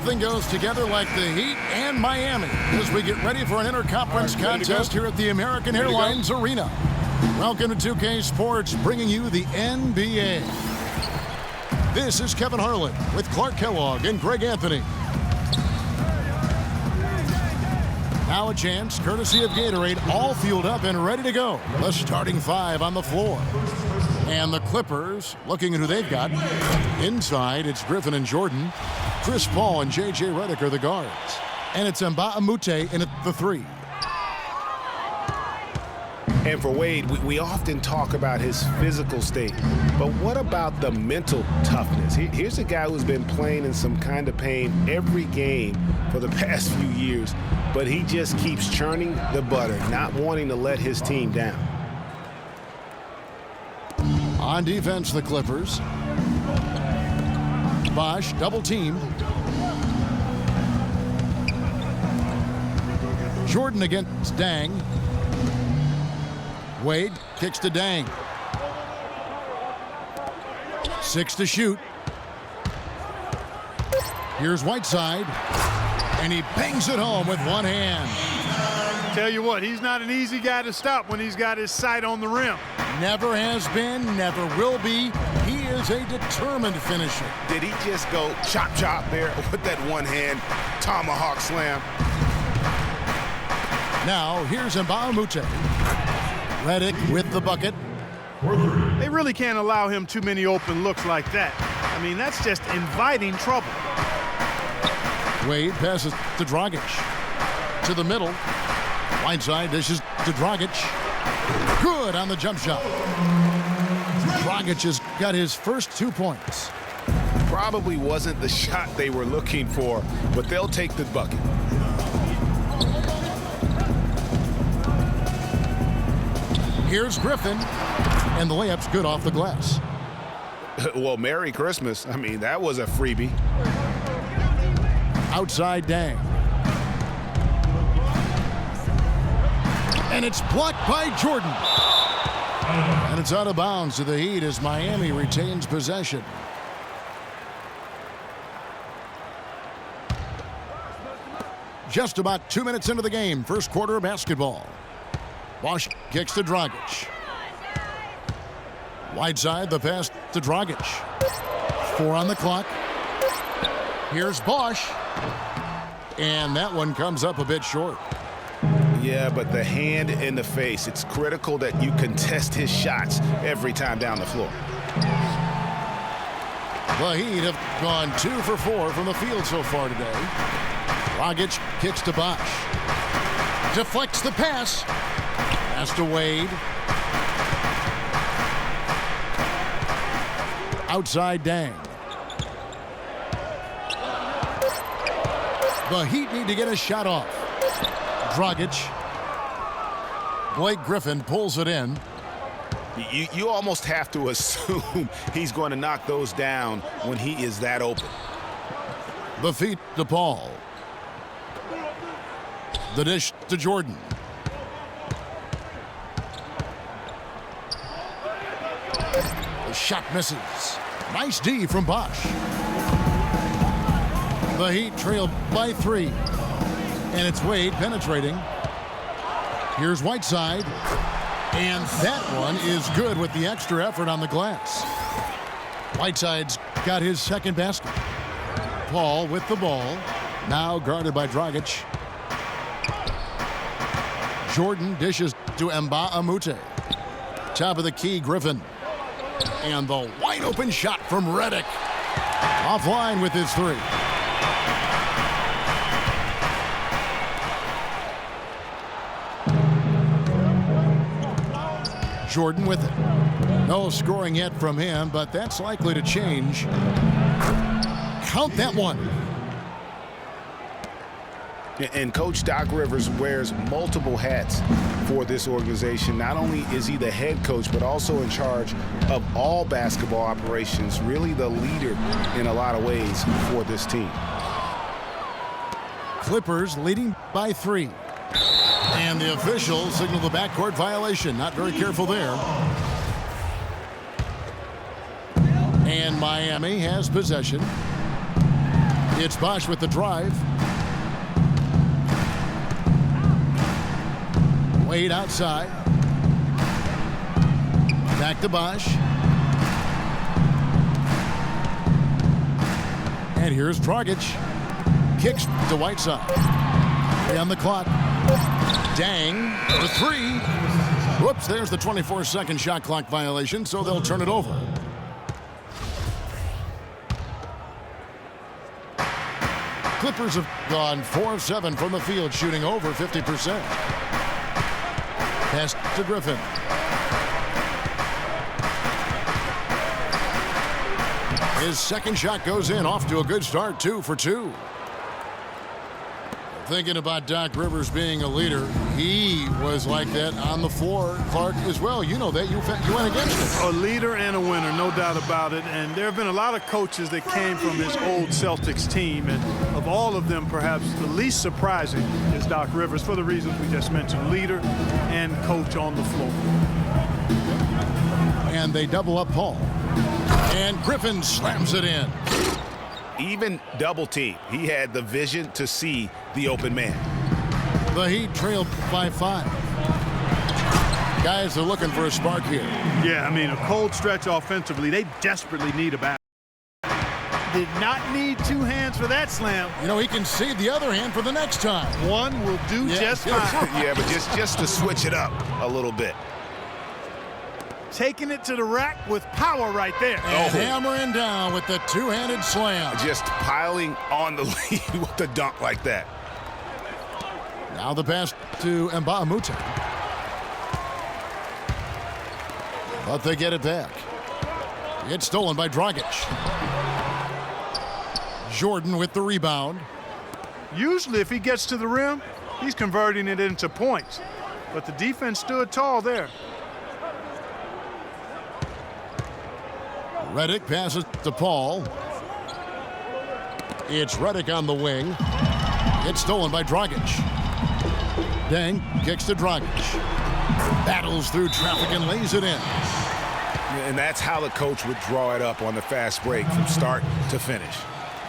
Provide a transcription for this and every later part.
Nothing goes together like the Heat and Miami as we get ready for an interconference contest here at the American Airlines Arena. Welcome to 2K Sports, bringing you the NBA. This is Kevin Harlan with Clark Kellogg and Greg Anthony. Now a chance, courtesy of Gatorade, all fueled up and ready to go. The starting five on the floor. And the Clippers, looking at who they've got. Inside, it's Griffin and Jordan. Chris Paul and J.J. Redick are the guards. And it's NBA2K16 in at the three. And for Wade, we often talk about his physical state. But what about the mental toughness? Here's a guy who's been playing in some kind of pain every game for the past few years. But he just keeps churning the butter, not wanting to let his team down. On defense, the Clippers. Bosh double teamed. Jordan against Dang. Wade kicks to Dang. 6 to shoot. Here's Whiteside. And he bangs it home with one hand. Tell you what, he's not an easy guy to stop when he's got his sight on the rim. Never has been, never will be. He is a determined finisher. Did he just go chop chop there with that one hand tomahawk slam? Now here's NBA2K16. Redick with the bucket. They really can't allow him too many open looks like that. I mean, that's just inviting trouble. Wade passes to Dragic. To the middle. Whiteside dishes to Dragic. Good on the jump shot. Dragic has got his first 2 points. Probably wasn't the shot they were looking for, but they'll take the bucket. Here's Griffin, and the layup's good off the glass. Well, Merry Christmas. I mean, that was a freebie. Outside Dang. And it's blocked by Jordan. And it's out of bounds to the Heat as Miami retains possession. Just about 2 minutes into the game, first quarter of basketball. Bosh kicks to Dragic. Whiteside, the pass to Dragic. 4 on the clock. Here's Bosh. And that one comes up a bit short. Yeah, but the hand in the face, it's critical that you contest his shots every time down the floor. The Heat have gone 2 for 4 from the field so far today. Dragic kicks to Bosh. Deflects the pass. Pass to Wade. Outside Dang. The Heat need to get a shot off. Dragic. Blake Griffin pulls it in. You almost have to assume he's going to knock those down when he is that open. The feed to Paul. The dish to Jordan. The shot misses. Nice D from Bosh. The Heat trail by 3. And it's Wade penetrating. Here's Whiteside. And that one is good with the extra effort on the glass. Whiteside's got his second basket. Paul with the ball. Now guarded by Dragic. Jordan dishes to NBA2K16. Top of the key, Griffin. And the wide open shot from Redick. Offline with his 3. Jordan with it. No scoring yet from him, but that's likely to change. Count that one. And Coach Doc Rivers wears multiple hats for this organization. Not only is he the head coach, but also in charge of all basketball operations, really the leader in a lot of ways for this team. Clippers leading by 3. And the officials signal the backcourt violation. Not very careful there. And Miami has possession. It's Bosch with the drive. Wade outside. Back to Bosch. And here's Dragic. Kicks to Whiteside. 3 on the clock. Dang for 3. Whoops, there's the 24-second shot clock violation, so they'll turn it over. Clippers have gone 4 of 7 from the field, shooting over 50%. Pass to Griffin. His second shot goes in, off to a good start, 2 for 2. Thinking about Doc Rivers being a leader, he was like that on the floor. Clark as well. You know that. You went against him. A leader and a winner, no doubt about it. And there have been a lot of coaches that came from his old Celtics team. And of all of them, perhaps the least surprising is Doc Rivers for the reasons we just mentioned. Leader and coach on the floor. And they double up Paul. And Griffin slams it in. Even double team, he had the vision to see the open man. The Heat trailed by 5. Guys are looking for a spark here. Yeah, I mean, a cold stretch offensively. They desperately need a basket. Did not need 2 hands for that slam. You know, he can save the other hand for the next time. One will do just fine. Yeah, but just to switch it up a little bit. Taking it to the rack with power right there. And hammering down with the 2-handed slam. Just piling on the lead with the dunk like that. Now the pass to Mbamute. But they get it back. It's stolen by Dragic. Jordan with the rebound. Usually if he gets to the rim, he's converting it into points. But the defense stood tall there. Redick passes to Paul. It's Redick on the wing. It's stolen by Dragic. Deng kicks to Dragic. Battles through traffic and lays it in. And that's how the coach would draw it up on the fast break from start to finish.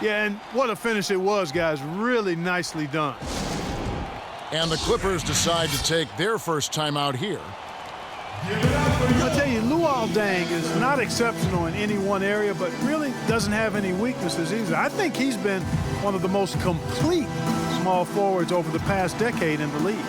Yeah, and what a finish it was, guys. Really nicely done. And the Clippers decide to take their first timeout here. I'll tell you, Luol Deng is not exceptional in any one area, but really doesn't have any weaknesses either. I think he's been one of the most complete small forwards over the past decade in the league.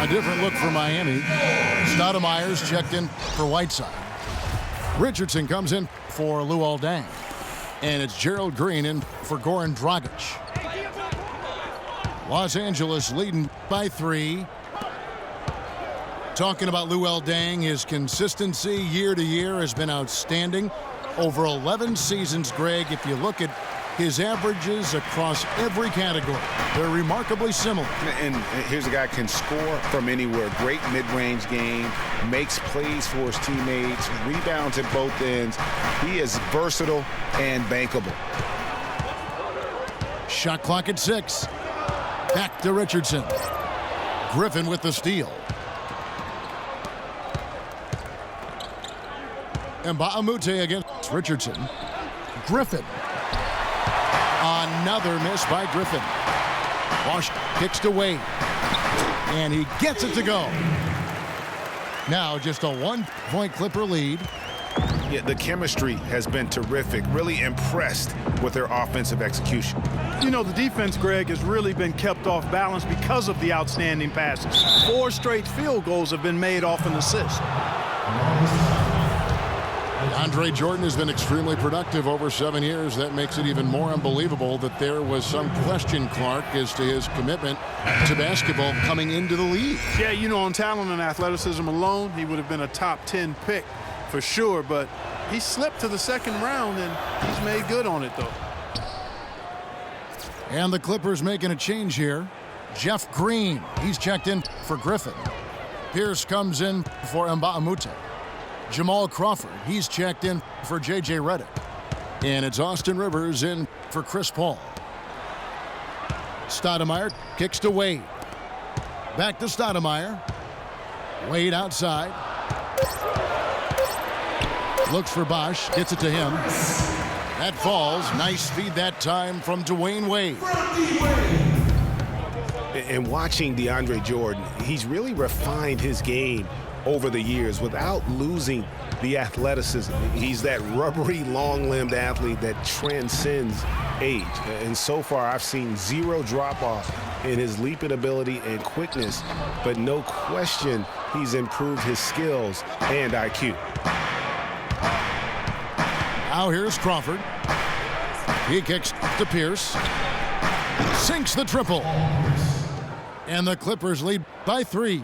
Different look for Miami. Stoudemire's checked in for Whiteside. Richardson comes in for Luol Deng. And it's Gerald Green in for Goran Dragic. Los Angeles leading by 3. Talking about Luol Deng, his consistency year to year has been outstanding. Over 11 seasons, Greg, if you look at his averages across every category, they're remarkably similar. And here's a guy who can score from anywhere. Great mid-range game, makes plays for his teammates, rebounds at both ends. He is versatile and bankable. Shot clock at 6. Back to Richardson. Griffin with the steal. Mbamute against Richardson. Griffin. Another miss by Griffin. Bosch kicks to Wade. And he gets it to go. Now just a 1-point Clipper lead. Yeah, the chemistry has been terrific. Really impressed with their offensive execution. You know, the defense, Greg, has really been kept off balance because of the outstanding passes. 4 straight field goals have been made off an assist. Andre Jordan has been extremely productive over 7 years. That makes it even more unbelievable that there was some question, Clark, as to his commitment to basketball coming into the league. Yeah, you know, on talent and athleticism alone, he would have been a top 10 pick for sure, but he slipped to the second round, and he's made good on it, though. And the Clippers making a change here. Jeff Green, he's checked in for Griffin. Pierce comes in for Mbamute. Jamal Crawford, he's checked in for J.J. Redick. And it's Austin Rivers in for Chris Paul. Stoudemire kicks to Wade. Back to Stoudemire. Wade outside. Looks for Bosch, gets it to him. That falls. Nice feed that time from Dwayne Wade. And watching DeAndre Jordan, he's really refined his game over the years without losing the athleticism. He's that rubbery, long-limbed athlete that transcends age. And so far, I've seen zero drop-off in his leaping ability and quickness, but no question he's improved his skills and IQ. Now here's Crawford. He kicks to Pierce. Sinks the triple. And the Clippers lead by 3.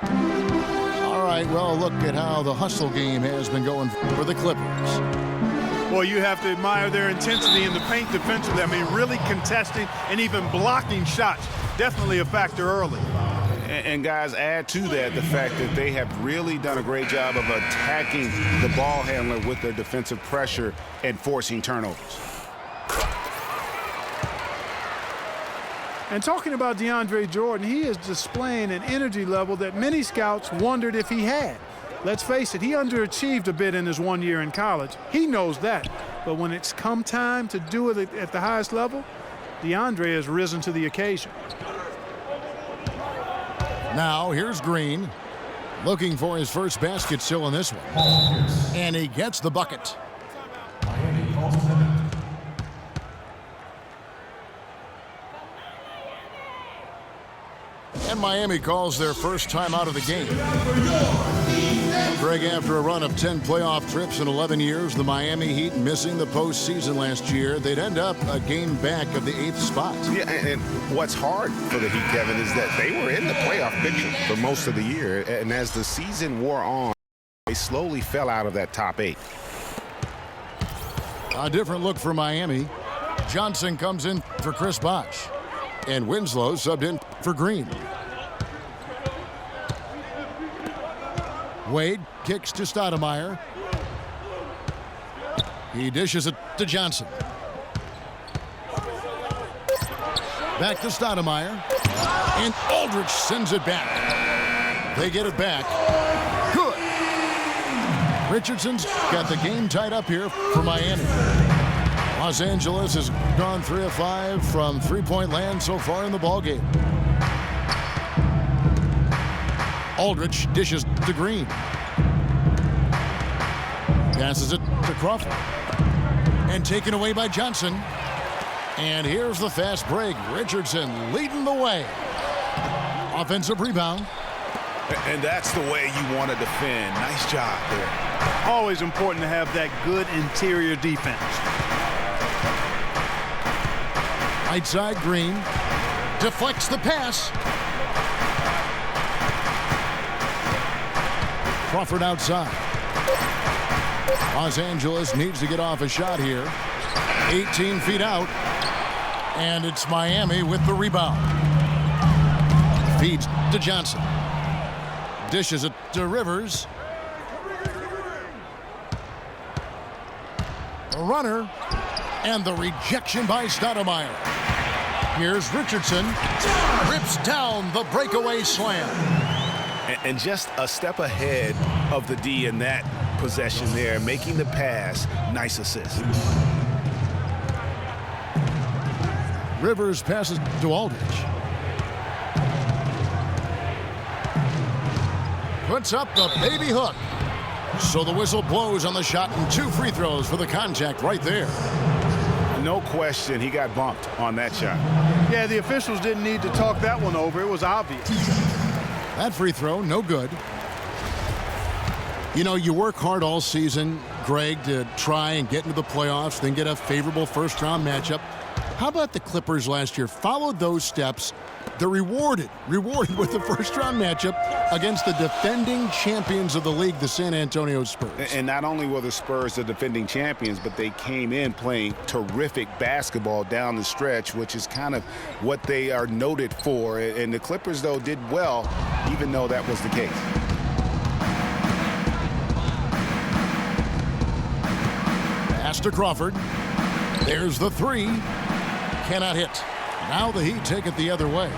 All right, well, look at how the hustle game has been going for the Clippers. Well, you have to admire their intensity in the paint defensively. I mean, really contesting and even blocking shots. Definitely a factor early. And guys, add to that the fact that they have really done a great job of attacking the ball handler with their defensive pressure and forcing turnovers. And talking about DeAndre Jordan, he is displaying an energy level that many scouts wondered if he had. Let's face it, he underachieved a bit in his 1 year in college. He knows that. But when it's come time to do it at the highest level, DeAndre has risen to the occasion. Now here's Green, looking for his first basket still in this one. And he gets the bucket. And Miami calls their first time out of the game. Greg, after a run of 10 playoff trips in 11 years, the Miami Heat missing the postseason last year, they'd end up a game back of the 8th spot. Yeah, and what's hard for the Heat, Kevin, is that they were in the playoff picture for most of the year. And as the season wore on, they slowly fell out of that top 8. A different look for Miami. Johnson comes in for Chris Bosh. And Winslow subbed in for Green. Wade kicks to Stoudemire. He dishes it to Johnson. Back to Stoudemire. And Aldridge sends it back. They get it back. Good. Richardson's got the game tied up here for Miami. Los Angeles has gone 3 of 5 from three-point land so far in the ballgame. Aldridge dishes to Green. Passes it to Crawford. And taken away by Johnson. And here's the fast break. Richardson leading the way. Offensive rebound. And that's the way you want to defend. Nice job there. Always important to have that good interior defense. Right side, Green deflects the pass. Crawford outside. Los Angeles needs to get off a shot here. 18 feet out. And it's Miami with the rebound. Feeds to Johnson. Dishes it to Rivers. A runner. And the rejection by Stoudemire. Here's Richardson. Rips down the breakaway slam. And just a step ahead of the D in that possession there, making the pass. Nice assist. Rivers passes to Aldridge. Puts up the baby hook. So the whistle blows on the shot and 2 free throws for the contact right there. No question, he got bumped on that shot. Yeah, the officials didn't need to talk that one over. It was obvious. That free throw, no good. You know, you work hard all season, Greg, to try and get into the playoffs, then get a favorable first-round matchup. How about the Clippers last year? Followed those steps. They're rewarded with the first-round matchup against the defending champions of the league, the San Antonio Spurs. And not only were the Spurs the defending champions, but they came in playing terrific basketball down the stretch, which is kind of what they are noted for. And the Clippers, though, did well, even though that was the case. Pass to Crawford. There's the three. Cannot hit. Now the Heat take it the other way.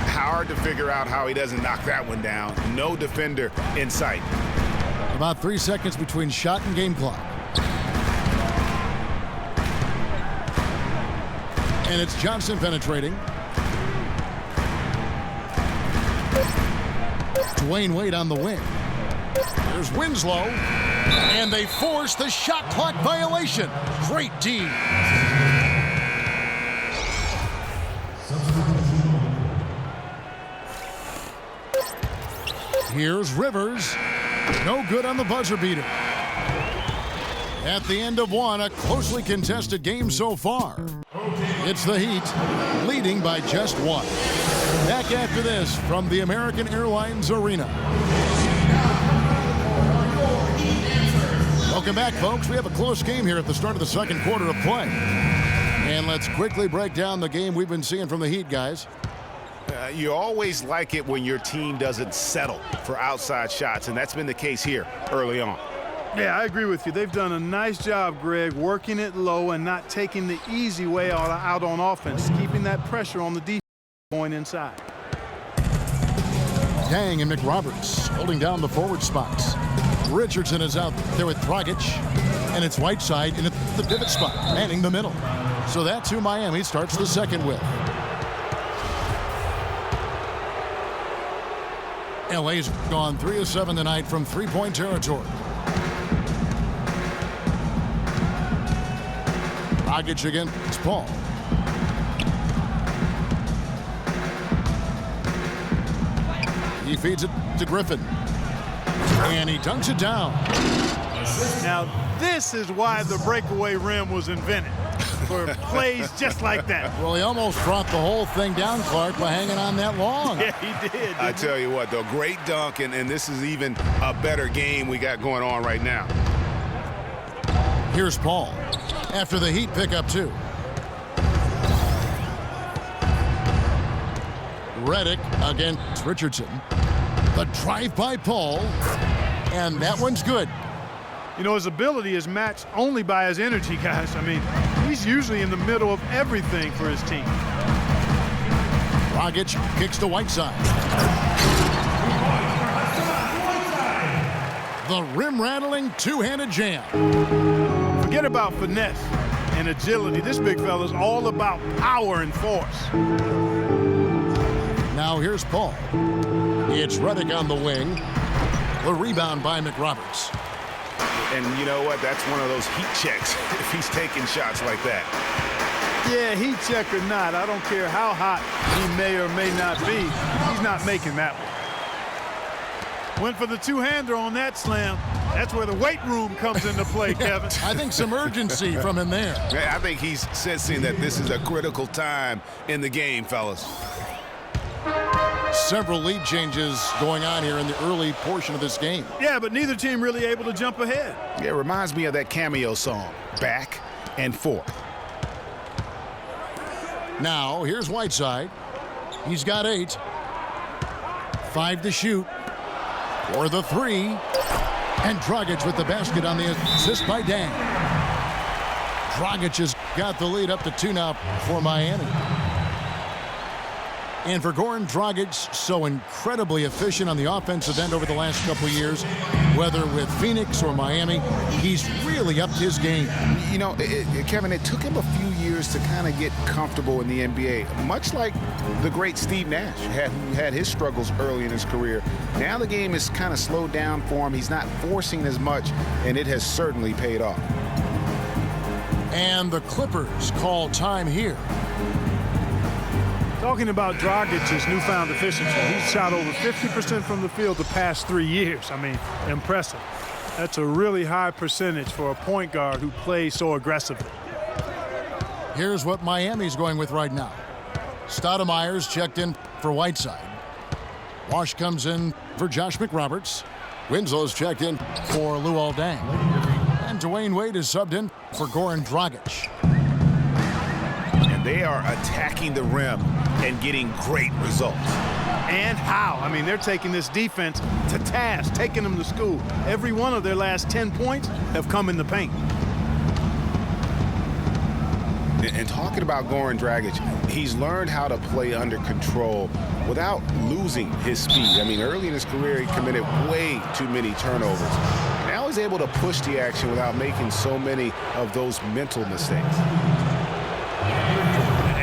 Hard to figure out how he doesn't knock that one down. No defender in sight. About 3 seconds between shot and game clock. And it's Johnson penetrating. Dwayne Wade on the wing. There's Winslow. And they force the shot clock violation. Great D. Here's Rivers. No good on the buzzer beater. At the end of one, a closely contested game so far. It's the Heat leading by just one. Back after this from the American Airlines Arena. Welcome back, folks. We have a close game here at the start of the second quarter of play. And let's quickly break down the game we've been seeing from the Heat, guys. You always like it when your team doesn't settle for outside shots, and that's been the case here early on. Yeah, I agree with you. They've done a nice job, Greg, working it low and not taking the easy way out on offense, keeping that pressure on the defense going inside. Dang and McRoberts holding down the forward spots. Richardson is out there with Dragic, and it's Whiteside in the pivot spot, manning the middle. So that's who Miami starts the second with. LA's gone 3 of 7 tonight from three-point territory. Dragic against Paul. He feeds it to Griffin. And he dunks it down. Now, this is why the breakaway rim was invented, for plays just like that. Well, he almost brought the whole thing down, Clark, by hanging on that long. Yeah, he did. I tell you what, though, great dunk, and this is even a better game we got going on right now. Here's Paul after the Heat pick up two. Redick against Richardson. The drive by Paul, and that one's good. You know, his ability is matched only by his energy, guys. I mean, he's usually in the middle of everything for his team. Dragic kicks to Whiteside. The rim-rattling two-handed jam. Forget about finesse and agility. This big fella's all about power and force. Now here's Paul. It's Redick on the wing. The rebound by McRoberts. And you know what? That's one of those heat checks if he's taking shots like that. Yeah, heat check or not, I don't care how hot he may or may not be, he's not making that one. Went for the two-hander on that slam. That's where the weight room comes into play, Kevin. I think some urgency from him there. I think he's sensing that this is a critical time in the game, fellas. Several lead changes going on here in the early portion of this game. Yeah, but neither team really able to jump ahead. Yeah, it reminds me of that cameo song, Back and Forth. Now, here's Whiteside. He's got 8. 5 to shoot. For the 3. And Dragic with the basket on the assist by Dan. Dragic has got the lead up to 2 now for Miami. And for Goran Dragic, so incredibly efficient on the offensive end over the last couple of years, whether with Phoenix or Miami, he's really upped his game. You know, Kevin, it took him a few years to kind of get comfortable in the NBA, much like the great Steve Nash, who had his struggles early in his career. Now the game is kind of slowed down for him. He's not forcing as much, and it has certainly paid off. And the Clippers call time here. Talking about Dragic's newfound efficiency, he's shot over 50% from the field the past 3 years. I mean, impressive. That's a really high percentage for a point guard who plays so aggressively. Here's what Miami's going with right now. Stoudemire's checked in for Whiteside. Wash comes in for Josh McRoberts. Winslow's checked in for Luol Deng. And Dwayne Wade is subbed in for Goran Dragic. And they are attacking the rim and getting great results. And how? I mean, they're taking this defense to task, taking them to school. Every one of their last 10 points have come in the paint. And talking about Goran Dragic, he's learned how to play under control without losing his speed. I mean, early in his career, he committed way too many turnovers. Now he's able to push the action without making so many of those mental mistakes.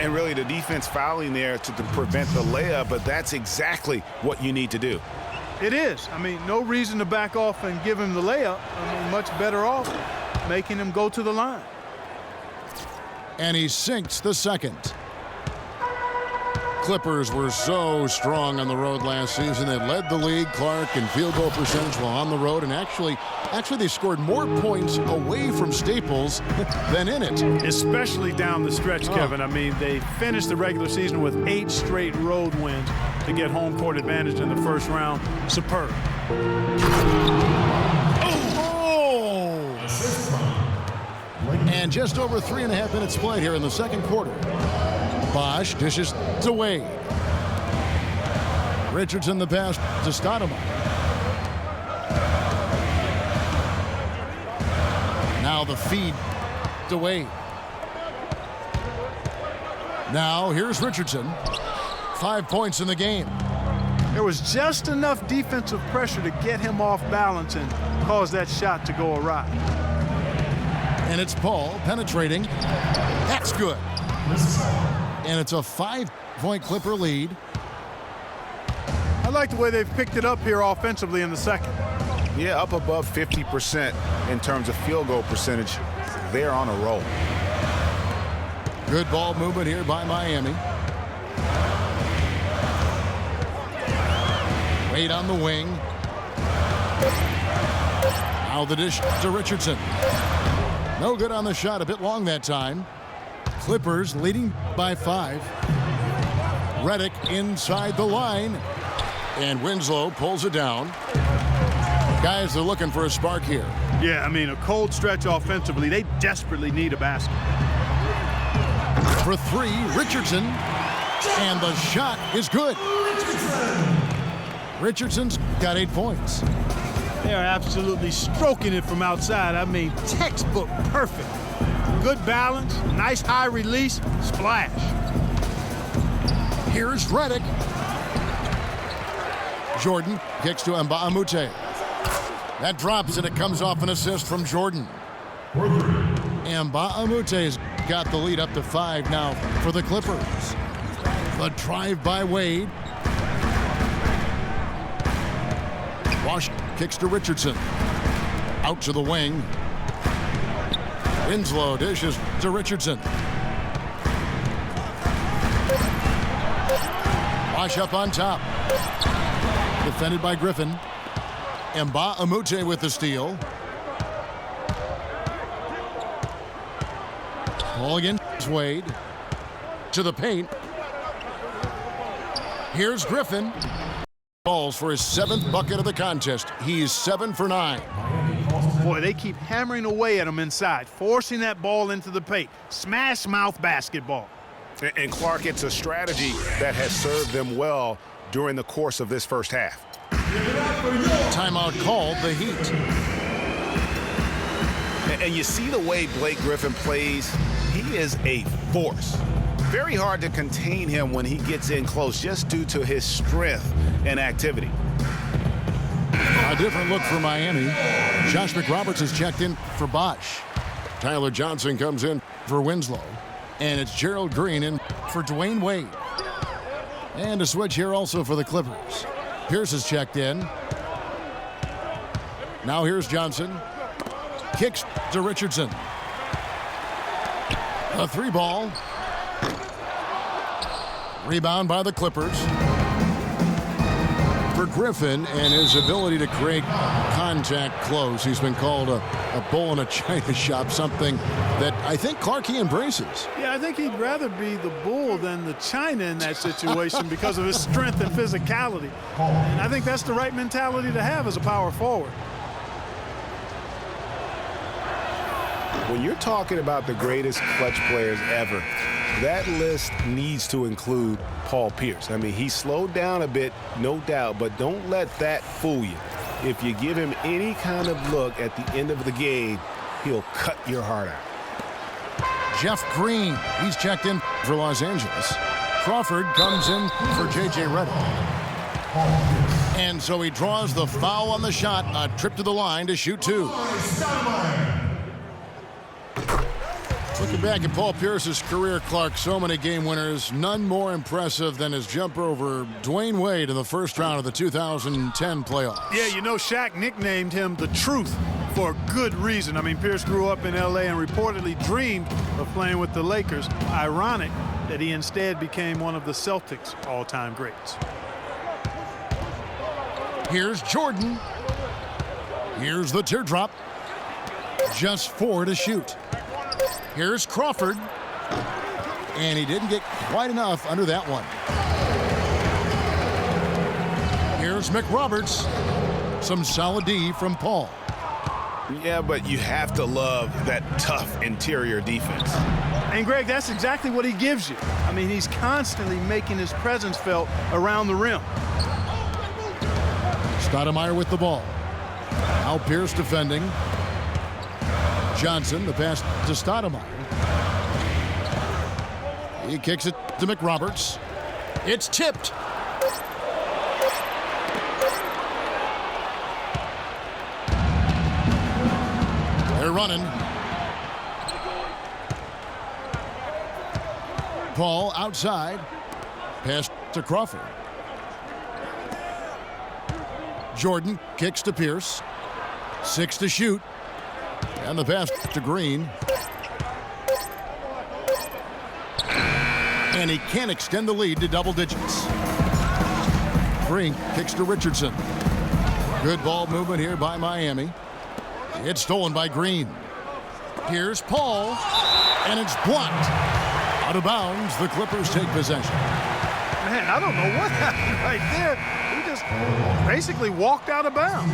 And really, the defense fouling there to prevent the layup, but that's exactly what you need to do. It is. I mean, no reason to back off and give him the layup. I mean, much better off making him go to the line. And he sinks the second. Clippers were so strong on the road last season. They led the league, Clark, in field goal percentage while on the road. And actually they scored more points away from Staples than in it. Especially down the stretch, Kevin. I mean, they finished the regular season with 8 straight road wins to get home court advantage in the first round. Superb. And just over 3.5 minutes played here in the second quarter. Bosch dishes to Wade. Richardson the pass to Stoudemire. Now the feed to Wade. Now here's Richardson. 5 points in the game. There was just enough defensive pressure to get him off balance and cause that shot to go awry. And it's Paul penetrating. That's good. And it's a 5-point Clipper lead. I like the way they've picked it up here offensively in the second. Yeah, up above 50% in terms of field goal percentage. They're on a roll. Good ball movement here by Miami. Wade on the wing. Now the dish to Richardson. No good on the shot, a bit long that time. Clippers leading by 5. Redick inside the line. And Winslow pulls it down. Guys, they're looking for a spark here. Yeah, I mean, a cold stretch offensively. They desperately need a basket. For 3, Richardson. And the shot is good. Richardson's got 8 points. They are absolutely stroking it from outside. I mean, textbook perfect. Good balance, nice high release, splash. Here's Redick. Jordan kicks to Mbamute. That drops and it comes off an assist from Jordan. Mbamute's got the lead up to 5 now for the Clippers. The drive by Wade. Wash kicks to Richardson. Out to the wing. Winslow dishes to Richardson. Wash up on top. Defended by Griffin. Mbamute with the steal. Ball against Wade. To the paint. Here's Griffin. Balls for his 7th bucket of the contest. He's 7 for 9. Boy, they keep hammering away at him inside, forcing that ball into the paint. Smash mouth basketball. And Clark, it's a strategy that has served them well during the course of this first half. Timeout called, the Heat. And you see the way Blake Griffin plays. He is a force. Very hard to contain him when he gets in close just due to his strength and activity. A different look for Miami. Josh McRoberts is checked in for Bosch. Tyler Johnson comes in for Winslow. And it's Gerald Green in for Dwayne Wade. And a switch here also for the Clippers. Pierce is checked in. Now here's Johnson. Kicks to Richardson. A 3 ball. Rebound by the Clippers. For Griffin and his ability to create contact close. He's been called a bull in a china shop, something that I think Clarkie embraces. Yeah, I think he'd rather be the bull than the china in that situation because of his strength and physicality. And I think that's the right mentality to have as a power forward. When you're talking about the greatest clutch players ever, that list needs to include Paul Pierce. I mean, he slowed down a bit, no doubt, but don't let that fool you. If you give him any kind of look at the end of the game, he'll cut your heart out. Jeff Green, he's checked in for Los Angeles. Crawford comes in for J.J. Redick. And so he draws the foul on the shot, a trip to the line to shoot two. Looking back at Paul Pierce's career, Clark, so many game winners, none more impressive than his jumper over Dwayne Wade in the first round of the 2010 playoffs. Yeah, you know, Shaq nicknamed him the Truth for good reason. I mean, Pierce grew up in L.A. and reportedly dreamed of playing with the Lakers. Ironic that he instead became one of the Celtics' all-time greats. Here's Jordan. Here's the teardrop. Just 4 to shoot. Here's Crawford. And he didn't get quite enough under that one. Here's McRoberts. Some solid D from Paul. Yeah, but you have to love that tough interior defense. And, Greg, that's exactly what he gives you. I mean, he's constantly making his presence felt around the rim. Stoudemire with the ball. Now Pierce defending. Johnson, the pass to Stoudemire. He kicks it to McRoberts. It's tipped. They're running. Paul outside. Pass to Crawford. Jordan kicks to Pierce. 6 to shoot. And the pass to Green. And he can't extend the lead to double digits. Green kicks to Richardson. Good ball movement here by Miami. It's stolen by Green. Here's Paul. And it's blocked. Out of bounds, the Clippers take possession. Man, I don't know what happened right there. He just basically walked out of bounds.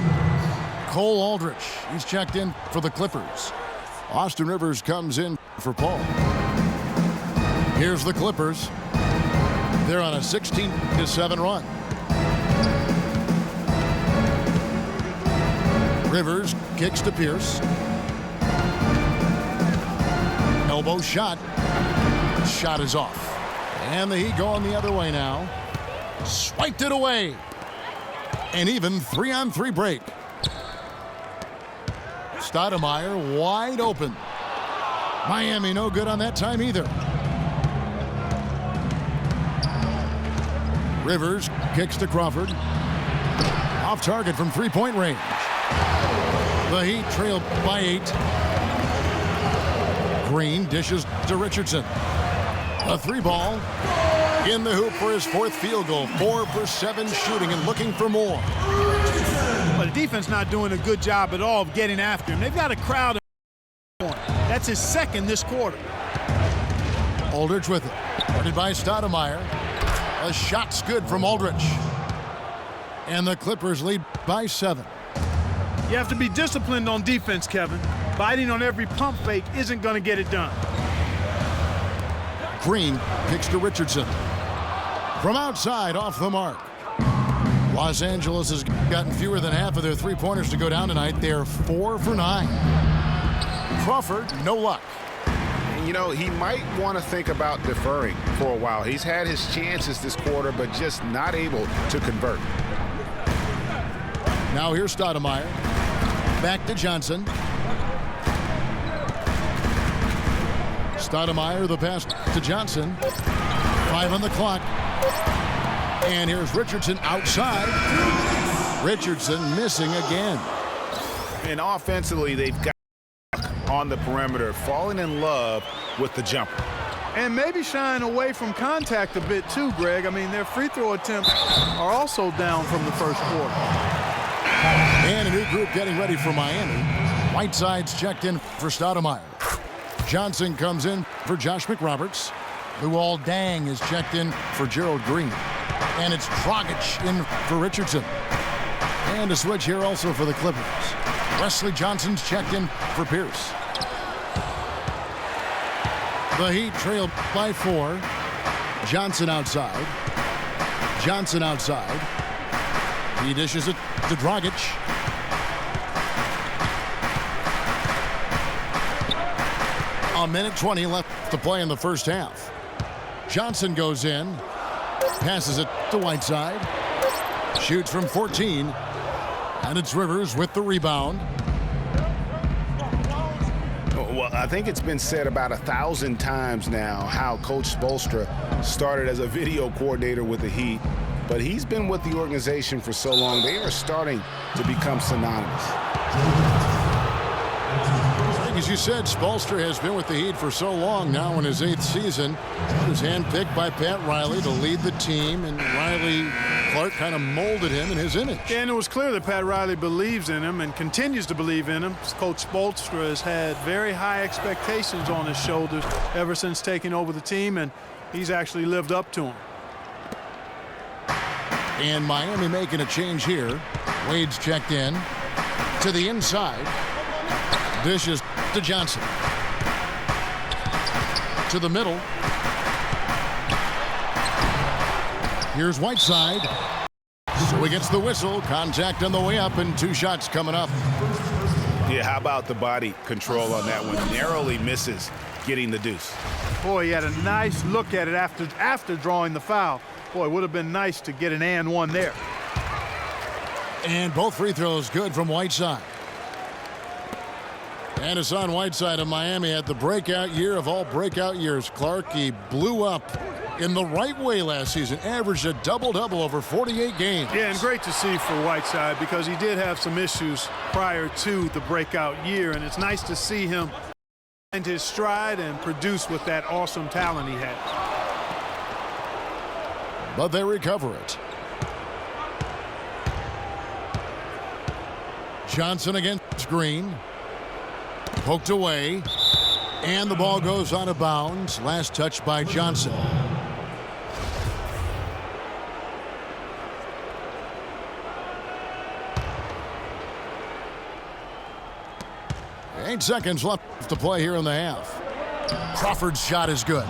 Cole Aldrich, he's checked in for the Clippers. Austin Rivers comes in for Paul. Here's the Clippers. They're on a 16-7 run. Rivers kicks to Pierce. Elbow shot. Shot is off. And the Heat going the other way now. Swiped it away. An even 3-on-3 break. Stoudemire wide open. Miami no good on that time either. Rivers kicks to Crawford. Off target from three-point range. The Heat trail by 8. Green dishes to Richardson. A 3-ball in the hoop for his 4th field goal. 4 for 7 shooting and looking for more. But the defense not doing a good job at all of getting after him. They've got a crowd. That's his 2nd this quarter. Aldrich with it. Guarded by Stoudemire. A shot's good from Aldrich. And the Clippers lead by 7. You have to be disciplined on defense, Kevin. Biting on every pump fake isn't going to get it done. Green kicks to Richardson. From outside, off the mark. Los Angeles has gotten fewer than half of their three-pointers to go down tonight. They're 4 for 9. Crawford, no luck. You know, he might want to think about deferring for a while. He's had his chances this quarter, but just not able to convert. Now here's Stoudemire. Back to Johnson. Stoudemire, the pass to Johnson. 5 on the clock. And here's Richardson outside. Richardson missing again. And offensively, they've got on the perimeter, falling in love with the jumper. And maybe shying away from contact a bit too, Greg. I mean, their free throw attempts are also down from the first quarter. And a new group getting ready for Miami. Whiteside's checked in for Stoudemire. Johnson comes in for Josh McRoberts. Luol Deng is checked in for Gerald Green. And it's Dragic in for Richardson. And a switch here also for the Clippers. Wesley Johnson's checked in for Pierce. The Heat trail by 4. Johnson outside. Johnson outside. He dishes it to Dragic. A minute 20 left to play in the first half. Johnson goes in. Passes it to Whiteside. Shoots from 14. And it's Rivers with the rebound. Well, I think it's been said about 1,000 times now how Coach Spoelstra started as a video coordinator with the Heat, but he's been with the organization for so long, they are starting to become synonymous. As you said, Spoelstra has been with the Heat for so long now in his 8th season. He was handpicked by Pat Riley to lead the team, and Clark kind of molded him in his image. And it was clear that Pat Riley believes in him and continues to believe in him. Coach Spoelstra has had very high expectations on his shoulders ever since taking over the team, and he's actually lived up to them. And Miami making a change here. Wade's checked in to the inside. Dishes to Johnson. To the middle. Here's Whiteside. So he gets the whistle. Contact on the way up and 2 shots coming up. Yeah, how about the body control on that one? Narrowly misses getting the deuce. Boy, he had a nice look at it after drawing the foul. Boy, it would have been nice to get an and one there. And both free throws good from Whiteside. And Hassan Whiteside of Miami had the breakout year of all breakout years. Clark, he blew up in the right way last season. Averaged a double-double over 48 games. Yeah, and great to see for Whiteside because he did have some issues prior to the breakout year, and it's nice to see him find his stride and produce with that awesome talent he has. But they recover it. Johnson against Green. Poked away. And the ball goes out of bounds. Last touch by Johnson. Eight seconds left to play here in the half. Crawford's shot is good.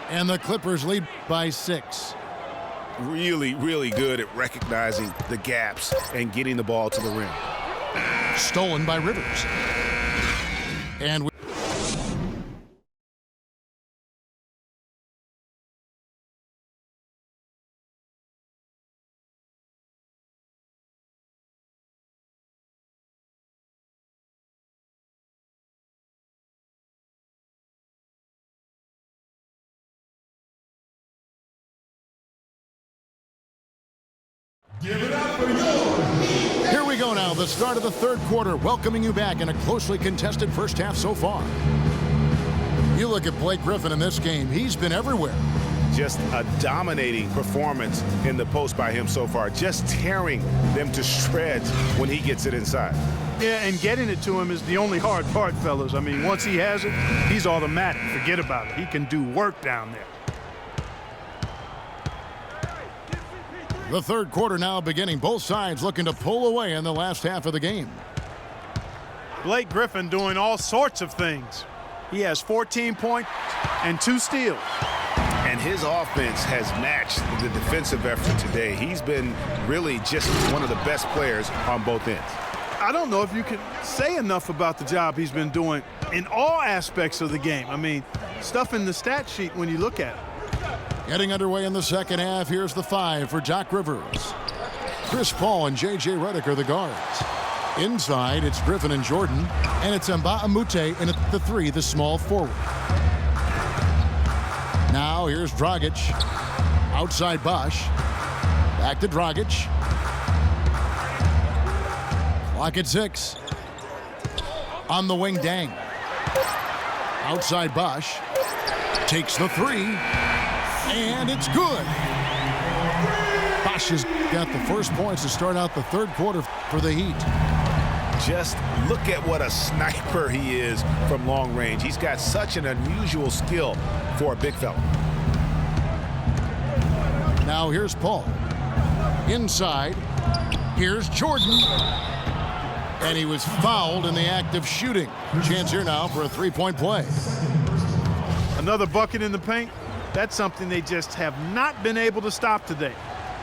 And the Clippers lead by 6. Really, really good at recognizing the gaps and getting the ball to the rim. Stolen by Rivers. And Give it up for yours. Here we go now, the start of the third quarter, welcoming you back in a closely contested first half so far. You look at Blake Griffin in this game, he's been everywhere. Just a dominating performance in the post by him so far, just tearing them to shreds when he gets it inside. Yeah, and getting it to him is the only hard part, fellas. I mean, once he has it, he's automatic. Forget about it. He can do work down there. The third quarter now beginning. Both sides looking to pull away in the last half of the game. Blake Griffin doing all sorts of things. He has 14 points and 2 steals. And his offense has matched the defensive effort today. He's been really just one of the best players on both ends. I don't know if you can say enough about the job he's been doing in all aspects of the game. I mean, stuff in the stat sheet when you look at it. Getting underway in the second half, here's the 5 for Doc Rivers. Chris Paul and J.J. Redick are the guards. Inside, it's Griffin and Jordan, and it's Mbah a Moute in at the 3, the small forward. Now here's Dragic. Outside Bosch. Back to Dragic. Clock at 6. On the wing, Deng. Outside Bosch. Takes the 3. And it's good. Bosch has got the first points to start out the third quarter for the Heat. Just look at what a sniper he is from long range. He's got such an unusual skill for a big fella. Now here's Paul. Inside. Here's Jordan. And he was fouled in the act of shooting. Chance here now for a three-point play. Another bucket in the paint. That's something they just have not been able to stop today.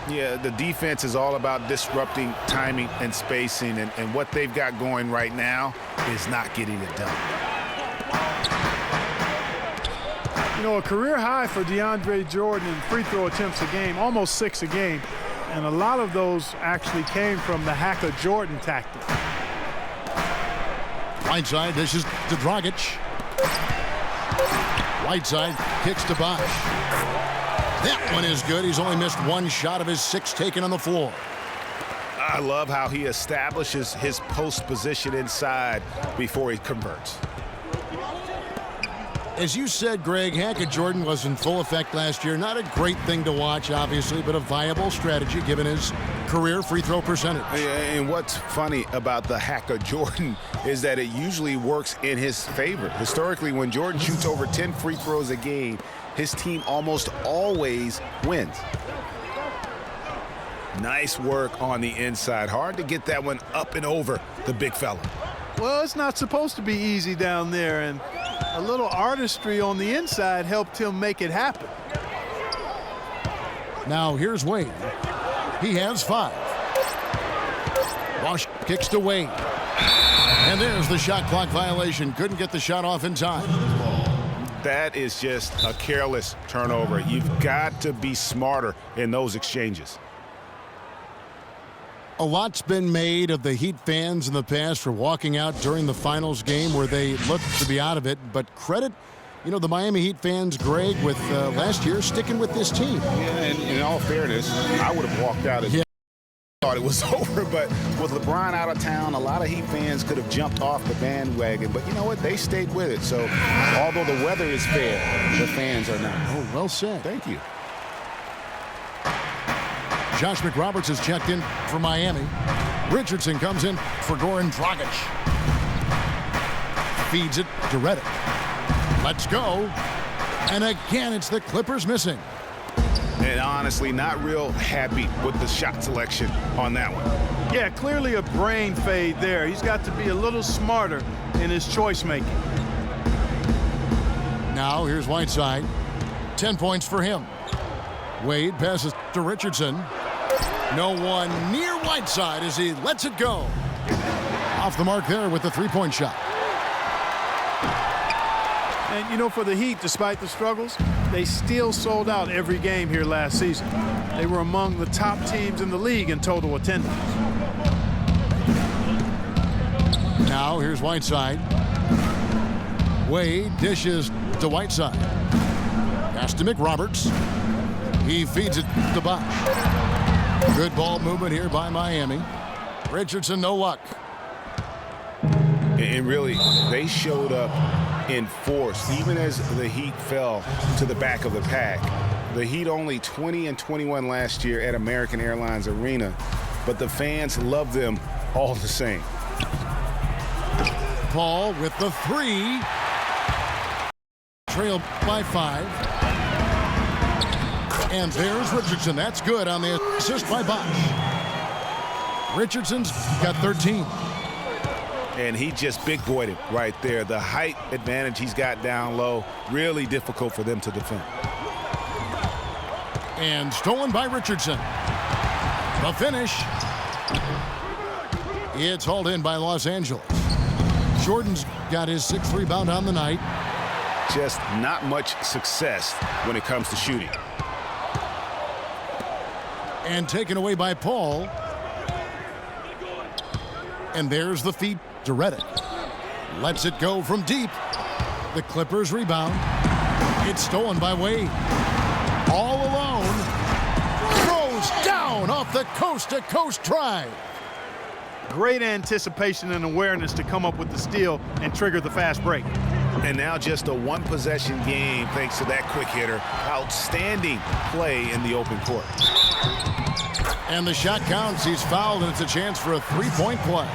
Yeah, the defense is all about disrupting timing and spacing, and what they've got going right now is not getting it done. You know, a career high for DeAndre Jordan in free throw attempts a game, almost 6 a game, and a lot of those actually came from the Hacker Jordan tactic. Whiteside dishes to Dragic. Whiteside kicks to Bosch. That one is good. He's only missed one shot of his 6 taken on the floor. I love how he establishes his post position inside before he converts. As you said, Greg, Hacker Jordan was in full effect last year. Not a great thing to watch, obviously, but a viable strategy given his career free throw percentage. And what's funny about the Hacker Jordan is that it usually works in his favor. Historically, when Jordan shoots over 10 free throws a game, his team almost always wins. Nice work on the inside. Hard to get that one up and over the big fella. Well, it's not supposed to be easy down there, and a little artistry on the inside helped him make it happen. Now here's Wade. He has 5. Bosch kicks to Wade. And there's the shot clock violation. Couldn't get the shot off in time. That is just a careless turnover. You've got to be smarter in those exchanges. A lot's been made of the Heat fans in the past for walking out during the finals game where they looked to be out of it. But credit, you know, the Miami Heat fans, Greg, with last year sticking with this team. Yeah, and in all fairness, I would have walked out as thought it was over. But with LeBron out of town, a lot of Heat fans could have jumped off the bandwagon. But you know what? They stayed with it. So although the weather is fair, the fans are not. Oh, well said. Thank you. Josh McRoberts has checked in for Miami. Richardson comes in for Goran Dragic. Feeds it to Redick. Let's go. And again, it's the Clippers missing. And honestly, not real happy with the shot selection on that one. Yeah, clearly a brain fade there. He's got to be a little smarter in his choice making. Now here's Whiteside. 10 points for him. Wade passes to Richardson. No one near Whiteside as he lets it go. Off the mark there with the three-point shot. And, you know, for the Heat, despite the struggles, they still sold out every game here last season. They were among the top teams in the league in total attendance. Now here's Whiteside. Wade dishes to Whiteside. Pass to McRoberts. He feeds it to Bosch. Good ball movement here by Miami. Richardson, no luck. And really, they showed up in force, even as the Heat fell to the back of the pack. The Heat only 20-21 last year at American Airlines Arena, but the fans love them all the same. Paul with the 3. Trailed by 5. And there's Richardson. That's good on the assist by Bosch. Richardson's got 13. And he just big boyed it right there. The height advantage he's got down low, really difficult for them to defend. And stolen by Richardson. The finish. It's hauled in by Los Angeles. Jordan's got his 6th rebound on the night. Just not much success when it comes to shooting. And taken away by Paul. And there's the feed to Redick. Lets it go from deep. The Clippers rebound. It's stolen by Wade. All alone. Throws down off the coast-to-coast drive. Great anticipation and awareness to come up with the steal and trigger the fast break. And now just a one-possession game thanks to that quick hitter. Outstanding play in the open court. And the shot counts. He's fouled, and it's a chance for a three-point play.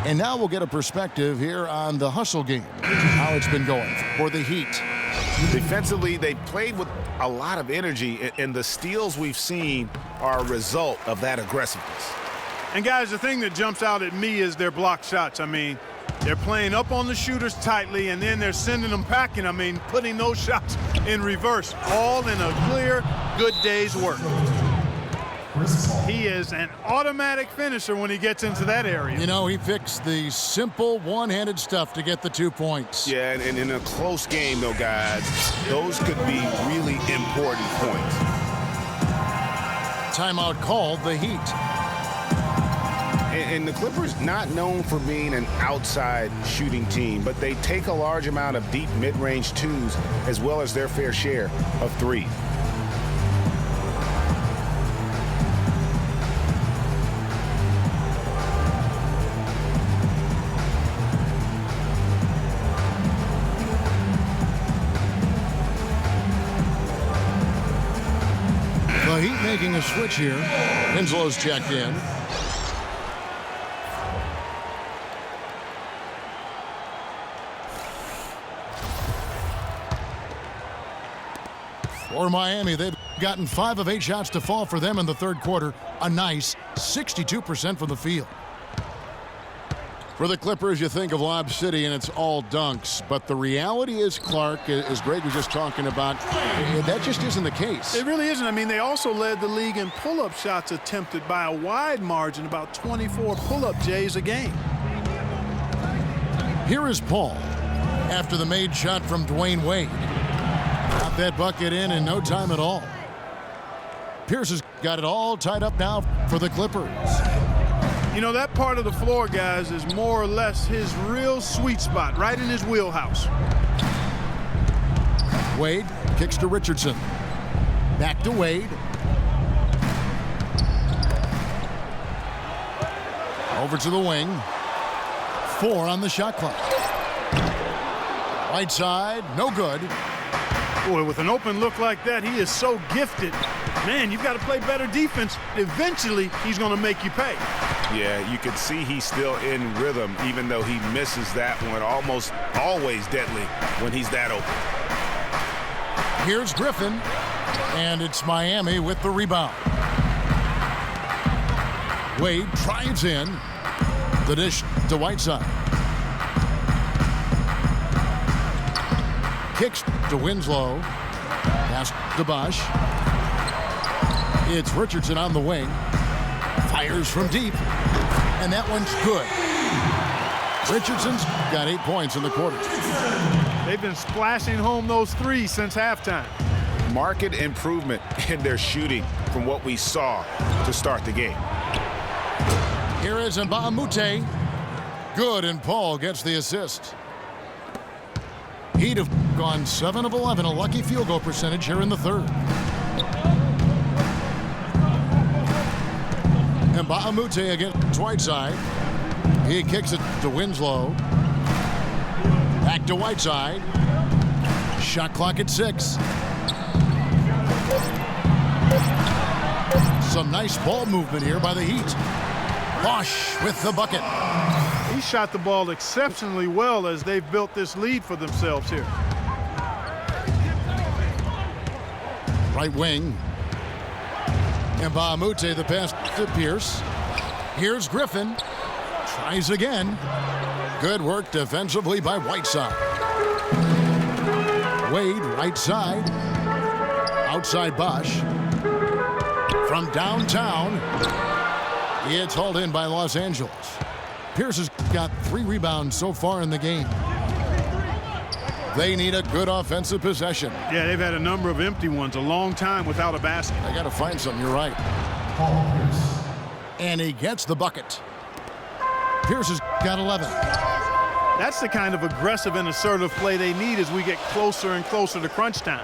And now we'll get a perspective here on the hustle game, how it's been going for the Heat. Defensively, they played with a lot of energy, and the steals we've seen are a result of that aggressiveness. And, guys, the thing that jumps out at me is their block shots. I mean, they're playing up on the shooters tightly, and then they're sending them packing. I mean, putting those shots in reverse, all in a clear, good day's work. He is an automatic finisher when he gets into that area. You know, he picks the simple one-handed stuff to get the 2 points. Yeah, and in a close game, though, guys, those could be really important points. Timeout called, the Heat. And the Clippers not known for being an outside shooting team, but they take a large amount of deep mid-range twos as well as their fair share of threes. The Heat making a switch here. Winslow's checked in. For Miami, they've gotten 5 of 8 shots to fall for them in the third quarter. A nice 62% from the field. For the Clippers, you think of Lob City, and it's all dunks. But the reality is, Clark, as Greg was just talking about, that just isn't the case. It really isn't. I mean, they also led the league in pull-up shots attempted by a wide margin, about 24 pull-up Jays a game. Here is Paul after the made shot from Dwayne Wade. Got that bucket in no time at all. Pierce has got it all tied up now for the Clippers. You know, that part of the floor, guys, is more or less his real sweet spot, right in his wheelhouse. Wade kicks to Richardson. Back to Wade. Over to the wing. 4 on the shot clock. Right side, no good. Boy, with an open look like that, he is so gifted. Man, you've got to play better defense. Eventually, he's going to make you pay. Yeah, you can see he's still in rhythm, even though he misses that one. Almost always deadly when he's that open. Here's Griffin, and it's Miami with the rebound. Wade drives in. The dish to Whiteside. Kicks to Winslow. Pass to Bosch. It's Richardson on the wing. Fires from deep. And that one's good. Richardson's got 8 points in the quarter. They've been splashing home those threes since halftime. Marked improvement in their shooting from what we saw to start the game. Here is Mbamute. Good, and Paul gets the assist. He'd have gone 7 of 11, a lucky field goal percentage here in the third. Mbamute against Whiteside. He kicks it to Winslow. Back to Whiteside. Shot clock at 6. Some nice ball movement here by the Heat. Bosch with the bucket. He shot the ball exceptionally well as they've built this lead for themselves here. Right wing. Mbamute, the pass to Pierce. Here's Griffin. Tries again. Good work defensively by Whiteside. Wade, right side. Outside Bosch. From downtown. It's hauled in by Los Angeles. Pierce has got 3 rebounds so far in the game. They need a good offensive possession. Yeah, they've had a number of empty ones, a long time without a basket. I got to find something, you're right. And he gets the bucket. Pierce has got 11. That's the kind of aggressive and assertive play they need as we get closer and closer to crunch time.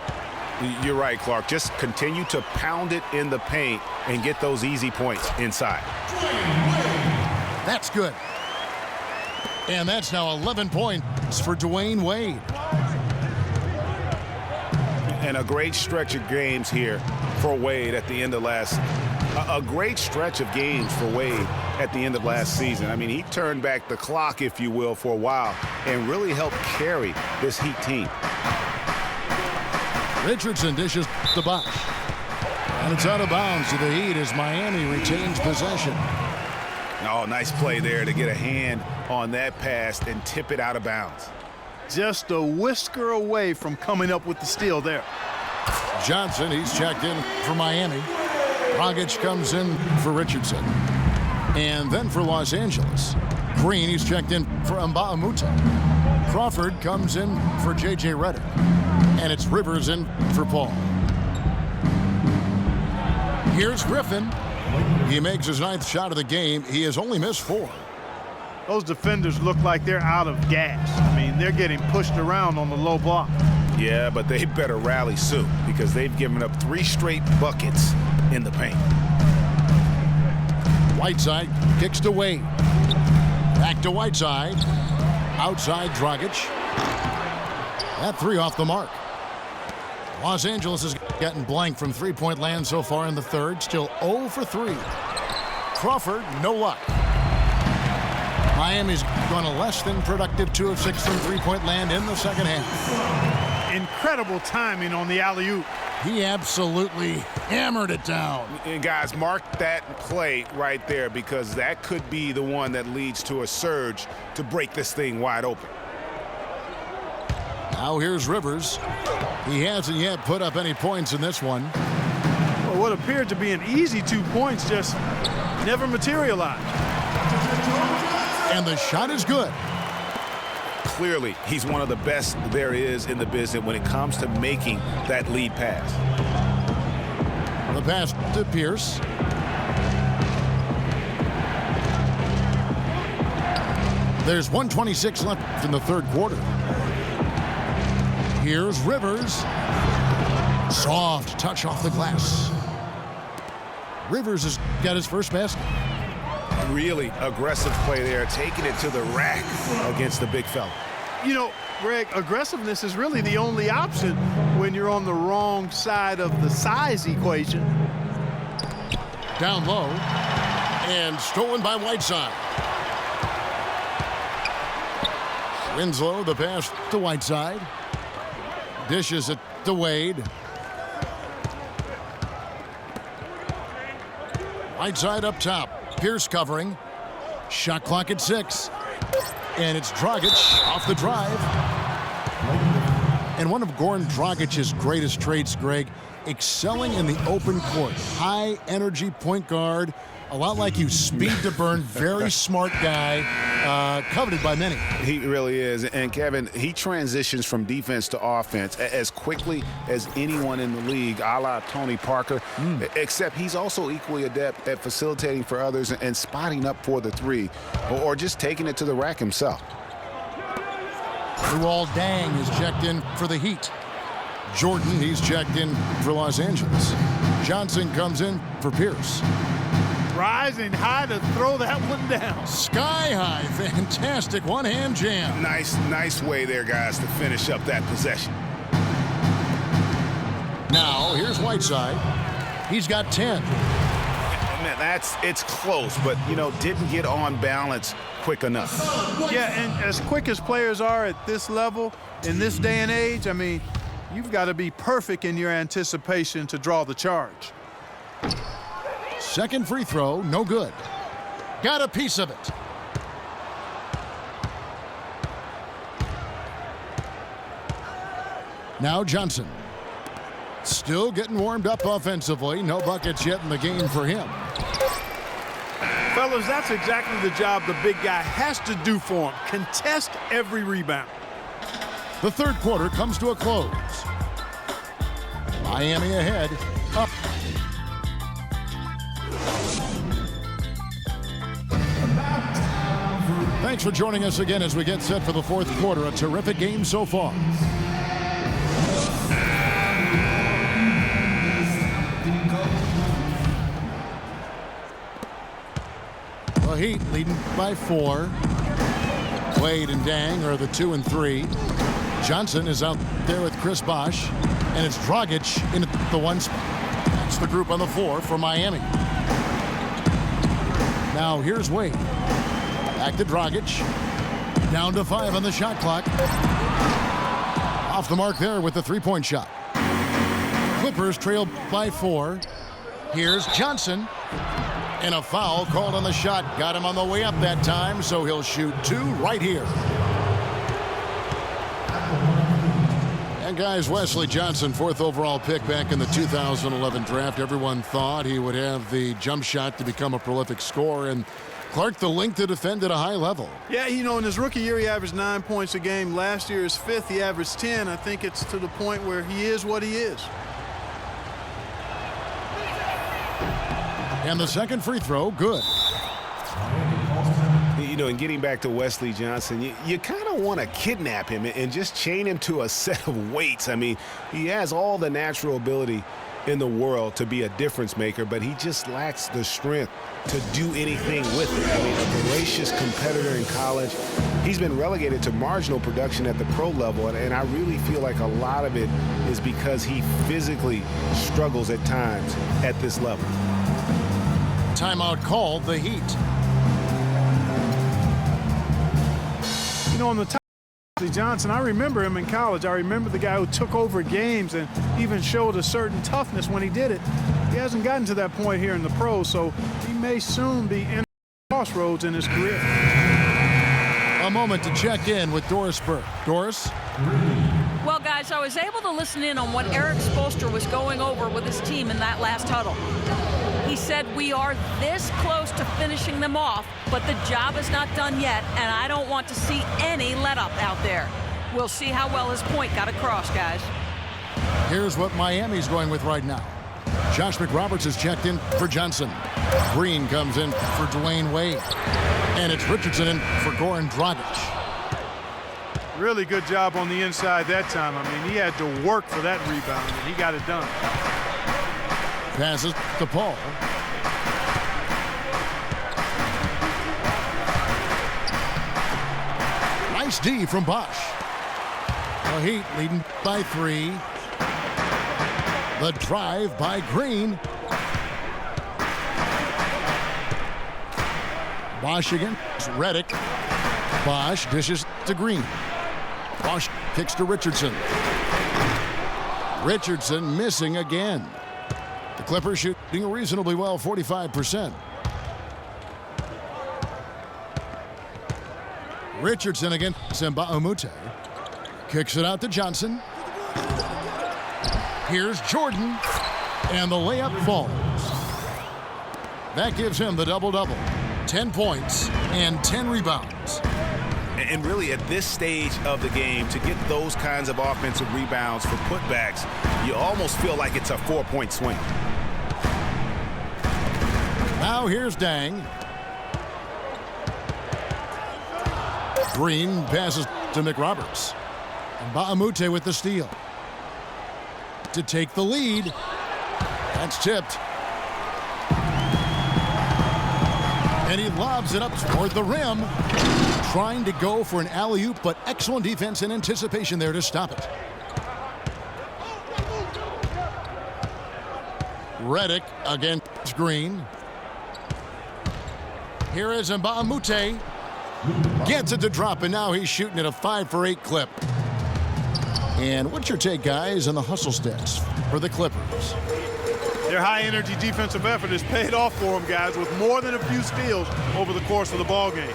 You're right, Clark. Just continue to pound it in the paint and get those easy points inside. That's good. And that's now 11 points for Dwayne Wade. And a great stretch of games here for Wade at the end of a great stretch of games for Wade at the end of last season. I mean, he turned back the clock, if you will, for a while and really helped carry this Heat team. Richardson dishes the Bosch. And it's out of bounds to the Heat as Miami retains possession. Oh, nice play there to get a hand on that pass and tip it out of bounds. Just a whisker away from coming up with the steal there. Johnson, he's checked in for Miami. Dragic comes in for Richardson. And then for Los Angeles, Green, he's checked in for Mbaamuta. Crawford comes in for J.J. Redick. And it's Rivers in for Paul. Here's Griffin. He makes his 9th shot of the game. He has only missed 4. Those defenders look like they're out of gas. I mean, they're getting pushed around on the low block. Yeah, but they better rally soon because they've given up 3 straight buckets in the paint. Whiteside kicks to Wade. Back to Whiteside. Outside Dragic. That 3 off the mark. Los Angeles has gotten blank from three-point land so far in the third. Still 0 for 3. Crawford, no luck. Miami's gone a less than productive 2 of 6 from three-point land in the second half. Incredible timing on the alley-oop. He absolutely hammered it down. And guys, mark that play right there because that could be the one that leads to a surge to break this thing wide open. Now here's Rivers. He hasn't yet put up any points in this one. Well, what appeared to be an easy 2 points just never materialized. And the shot is good. Clearly, he's one of the best there is in the business when it comes to making that lead pass. The pass to Pierce. There's 1:26 left in the third quarter. Here's Rivers. Soft touch off the glass. Rivers has got his first basket. Really aggressive play there, taking it to the rack against the big fella. You know, Greg, aggressiveness is really the only option when you're on the wrong side of the size equation. Down low. And stolen by Whiteside. Winslow, the pass to Whiteside. Dishes it to Wade. Whiteside up top. Pierce covering. Shot clock at 6. And it's Dragic off the drive. And one of Goran Dragic's greatest traits, Greg, excelling in the open court. High energy point guard. A lot like you, speed to burn, very smart guy, coveted by many. He really is. And Kevin, he transitions from defense to offense as quickly as anyone in the league, a la Tony Parker, except he's also equally adept at facilitating for others and spotting up for the 3 or just taking it to the rack himself. Luol Deng is checked in for the Heat. Jordan, he's checked in for Los Angeles. Johnson comes in for Pierce. Rising high to throw that one down. Sky high, fantastic one-hand jam. Nice way there, guys, to finish up that possession. Now, here's Whiteside. He's got 10. Man, it's close, but, didn't get on balance quick enough. Yeah, and as quick as players are at this level, in this day and age, I mean, you've got to be perfect in your anticipation to draw the charge. Second free throw, no good. Got a piece of it. Now Johnson. Still getting warmed up offensively. No buckets yet in the game for him. Fellas, that's exactly the job the big guy has to do for him. Contest every rebound. The third quarter comes to a close. Miami ahead. Up. Thanks for joining us again as we get set for the fourth quarter. A terrific game so far. The Heat leading by 4. Wade and Dang are the 2 and 3. Johnson is out there with Chris Bosh, and it's Dragic in the 1 spot. That's the group on the floor for Miami. Now here's Wade. Back to Dragic. Down to 5 on the shot clock. Off the mark there with the three-point shot. Clippers trail by 4. Here's Johnson. And a foul called on the shot. Got him on the way up that time, so he'll shoot 2 right here. And guys, Wesley Johnson, 4th overall pick back in the 2011 draft. Everyone thought he would have the jump shot to become a prolific scorer. And Clark, the length to defend at a high level. Yeah, you know, in his rookie year, he averaged 9 points a game. Last year, his 5th, he averaged 10. I think it's to the point where he is what he is. And the second free throw, good. You know, and getting back to Wesley Johnson, you kind of want to kidnap him and just chain him to a set of weights. I mean, he has all the natural ability in the world to be a difference maker, but he just lacks the strength to do anything with it. I mean, a voracious competitor in college. He's been relegated to marginal production at the pro level, and I really feel like a lot of it is because he physically struggles at times at this level. Timeout called, the Heat. You know, on the top of Johnson, I remember him in college. I remember the guy who took over games and even showed a certain toughness when he did it. He hasn't gotten to that point here in the pros, so he may soon be in crossroads in his career. A moment to check in with Doris Burke. Doris? Well, guys, I was able to listen in on what Eric Spoelstra was going over with his team in that last huddle. He said, we are this close to finishing them off, but the job is not done yet, and I don't want to see any let-up out there. We'll see how well his point got across, guys. Here's what Miami's going with right now. Josh McRoberts has checked in for Johnson. Green comes in for Dwayne Wade. And it's Richardson in for Goran Dragic. Really good job on the inside that time. I mean, he had to work for that rebound, and he got it done. Passes to Paul. Nice D from Bosh. The Heat leading by 3. The drive by Green. Bosh against Redick. Bosh dishes to Green. Bosh kicks to Richardson. Richardson missing again. The Clippers shooting reasonably well, 45%. Richardson against Mbamute. Kicks it out to Johnson. Here's Jordan. And the layup falls. That gives him the double-double. 10 points and 10 rebounds. And really, at this stage of the game, to get those kinds of offensive rebounds for putbacks, you almost feel like it's a 4-point swing. Now here's Dang. Green passes to McRoberts. And Mbamute with the steal. To take the lead. That's tipped. And he lobs it up toward the rim. Trying to go for an alley-oop, but excellent defense and anticipation there to stop it. Redick against Green. Here is Mbamute. Gets it to drop, and now he's shooting at a 5-for-8 clip. And what's your take, guys, on the hustle stats for the Clippers? Their high-energy defensive effort has paid off for them, guys, with more than a few steals over the course of the ballgame.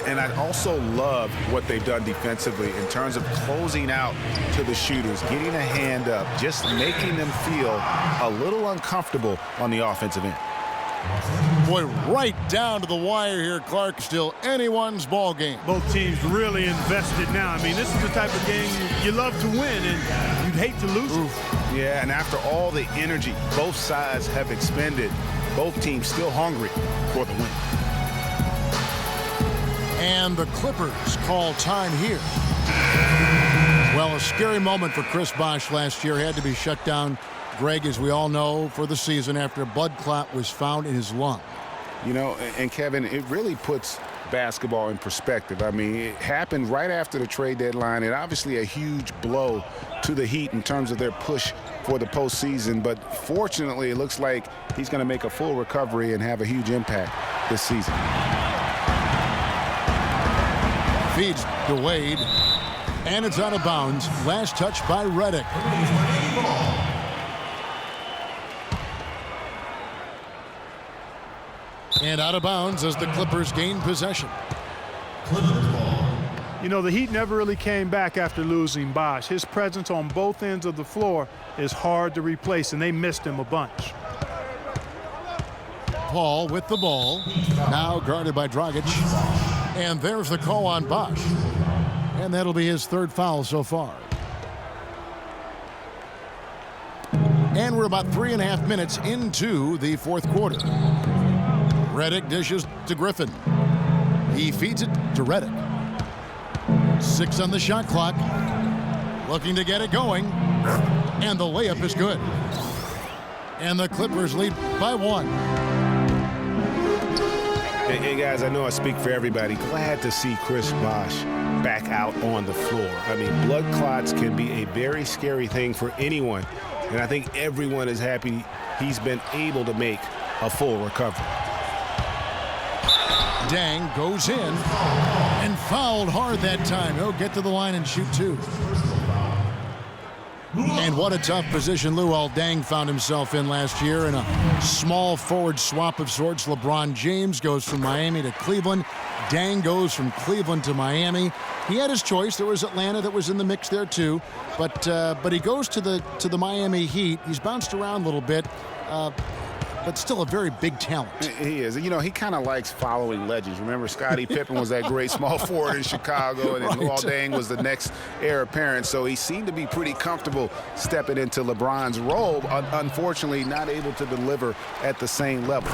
And I also love what they've done defensively in terms of closing out to the shooters, getting a hand up, just making them feel a little uncomfortable on the offensive end. Boy, right down to the wire here, Clark. Still anyone's ball game. Both teams really invested now. I mean, this is the type of game you love to win, and you'd hate to lose it. Yeah, and after all the energy both sides have expended, both teams still hungry for the win. And the Clippers call time here. Well, a scary moment for Chris Bosh last year. Had to be shut down, Greg, as we all know, for the season after a blood clot was found in his lung. You know, and Kevin, it really puts basketball in perspective. I mean, it happened right after the trade deadline, and obviously a huge blow to the Heat in terms of their push for the postseason. But fortunately, it looks like he's going to make a full recovery and have a huge impact this season. Feeds to Wade, and it's out of bounds. Last touch by Redick. And out of bounds as the Clippers gain possession. You know, the Heat never really came back after losing Bosh. His presence on both ends of the floor is hard to replace, and they missed him a bunch. Paul with the ball, now guarded by Dragic. And there's the call on Bosh. And that'll be his third foul so far. And we're about 3.5 minutes into the fourth quarter. Redick dishes to Griffin. He feeds it to Redick. 6 on the shot clock. Looking to get it going. And the layup is good. And the Clippers lead by 1. Hey, guys, I know I speak for everybody. Glad to see Chris Bosh back out on the floor. I mean, blood clots can be a very scary thing for anyone. And I think everyone is happy he's been able to make a full recovery. Dang goes in and fouled hard that time. He'll get to the line and shoot 2. And what a tough position Luol Deng found himself in last year in a small forward swap of sorts. LeBron James goes from Miami to Cleveland. Deng goes from Cleveland to Miami. He had his choice. There was Atlanta that was in the mix there too, but he goes to the Miami Heat. He's bounced around a little bit. But still a very big talent. He is. You know, he kind of likes following legends. Remember, Scottie Pippen was that great small forward in Chicago, and then Luol Deng was the next heir apparent. So he seemed to be pretty comfortable stepping into LeBron's role. Unfortunately, not able to deliver at the same level.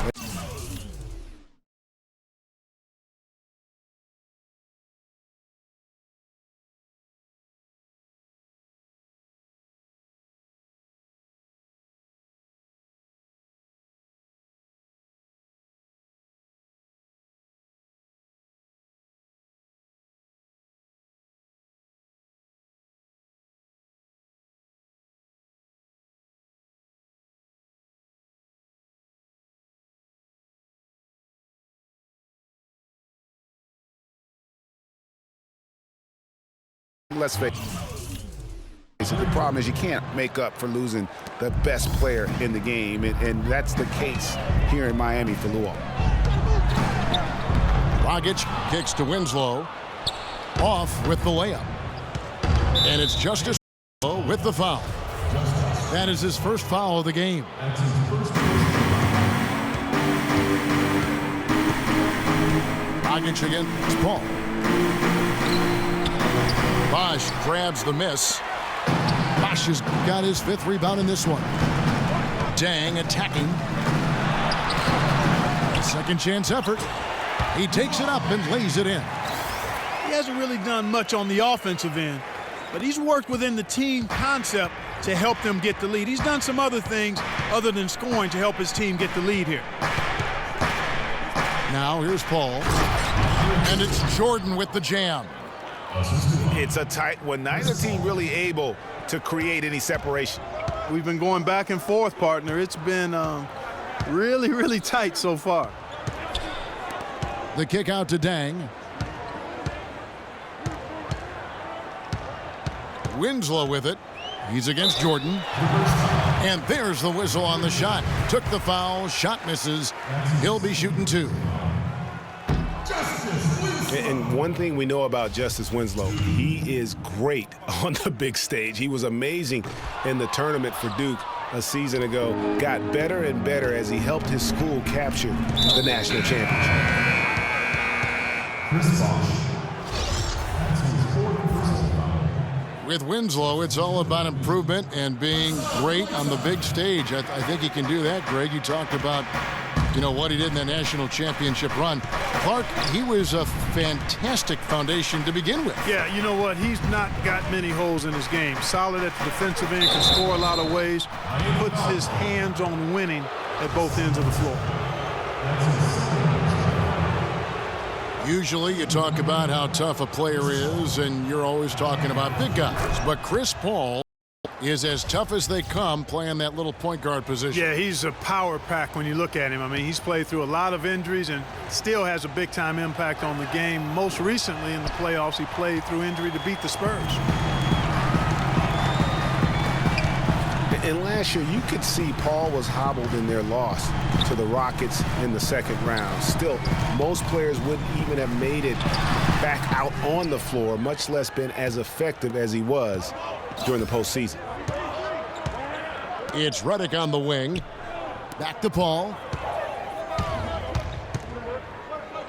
Let's face it, the problem is you can't make up for losing the best player in the game, and that's the case here in Miami for Luol. Dragic kicks to Winslow. Off with the layup. And it's Justice with the foul. That is his first foul of the game. Dragic against Paul. Bosh grabs the miss. Bosh has got his 5th rebound in this one. Deng attacking. Second chance effort. He takes it up and lays it in. He hasn't really done much on the offensive end, but he's worked within the team concept to help them get the lead. He's done some other things other than scoring to help his team get the lead here. Now here's Paul. And it's Jordan with the jam. It's a tight one. Neither team really able to create any separation. We've been going back and forth, partner. It's been really, really tight so far. The kick out to Deng. Winslow with it. He's against Jordan. And there's the whistle on the shot. Took the foul. Shot misses. He'll be shooting 2. And one thing we know about Justice Winslow, he is great on the big stage. He was amazing in the tournament for Duke a season ago. Got better and better as he helped his school capture the national championship. With Winslow, it's all about improvement and being great on the big stage. I think he can do that, Greg. You talked about, what he did in the national championship run. Clark, he was a fantastic foundation to begin with. Yeah, you know what? He's not got many holes in his game. Solid at the defensive end, can score a lot of ways. Puts his hands on winning at both ends of the floor. Usually you talk about how tough a player is, and you're always talking about big guys. But Chris Paul is as tough as they come playing that little point guard position. Yeah, he's a power pack when you look at him. I mean, he's played through a lot of injuries and still has a big-time impact on the game. Most recently in the playoffs, he played through injury to beat the Spurs. And last year, you could see Paul was hobbled in their loss to the Rockets in the second round. Still, most players wouldn't even have made it back out on the floor, much less been as effective as he was during the postseason. It's Redick on the wing. Back to Paul.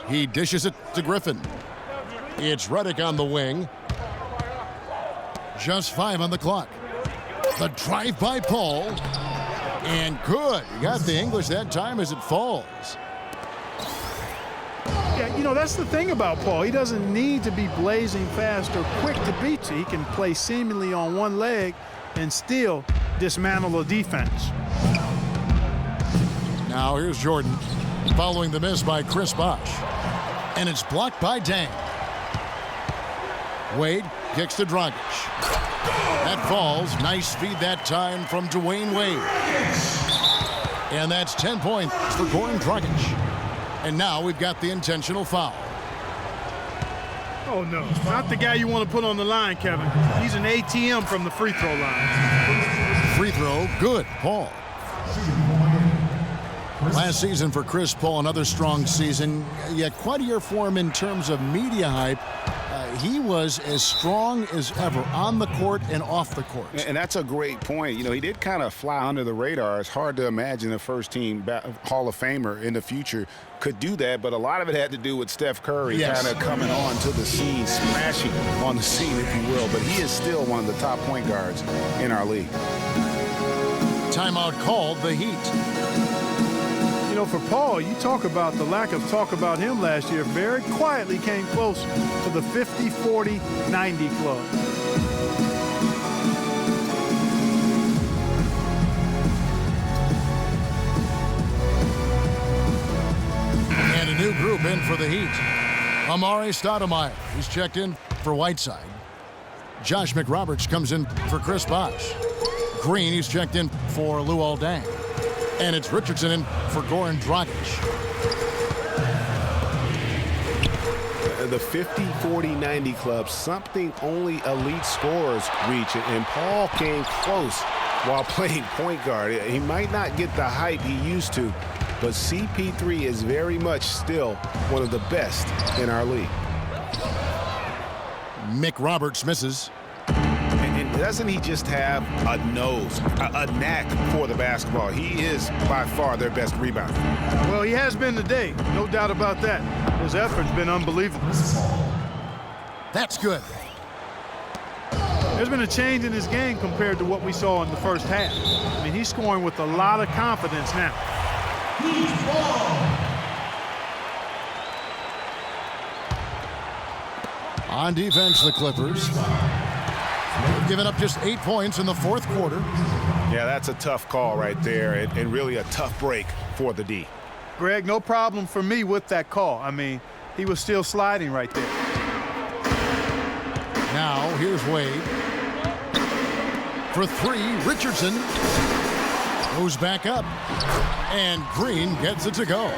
He dishes it to Griffin. It's Redick on the wing. Just 5 on the clock. The drive by Paul. And good. He got the English that time as it falls. Yeah, you know, that's the thing about Paul. He doesn't need to be blazing fast or quick to beat you. He can play seemingly on one leg and still dismantle a defense. Now here's Jordan following the miss by Chris Bosh. And it's blocked by Dang. Wade kicks to Dragic. That falls. Nice feed that time from Dwayne Wade. And that's 10 points for Goran Dragic. And now we've got the intentional foul. Oh, no. Not the guy you want to put on the line, Kevin. He's an ATM from the free throw line. Free throw, good, Paul. Last season for Chris Paul, another strong season, yet quite a year for him in terms of media hype. He was as strong as ever on the court and off the court. And that's a great point. You know, he did kind of fly under the radar. It's hard to imagine a first-team Hall of Famer in the future could do that, but a lot of it had to do with Steph Curry kind of coming on to the scene, smashing on the scene, if you will. But he is still one of the top point guards in our league. Timeout called, the Heat. You know, for Paul, you talk about the lack of talk about him last year. Very quietly came close to the 50-40-90 club. And a new group in for the Heat. Amari Stoudemire, he's checked in for Whiteside. Josh McRoberts comes in for Chris Bosh. Green, he's checked in for Luol Deng. And it's Richardson in for Goran Dragic. The 50-40-90 club, something only elite scorers reach it, and Paul came close while playing point guard. He might not get the hype he used to, but CP3 is very much still one of the best in our league. McRoberts misses. And doesn't he just have a nose, a knack for the basketball? He is by far their best rebounder. Well, he has been today, no doubt about that. His effort's been unbelievable. That's good. There's been a change in his game compared to what we saw in the first half. I mean, he's scoring with a lot of confidence now. On defense, the Clippers. They've given up just 8 points in the fourth quarter. Yeah, that's a tough call right there, and really a tough break for the D. Greg, no problem for me with that call. I mean, he was still sliding right there. Now, here's Wade. For 3, Richardson goes back up. And Green gets it to go.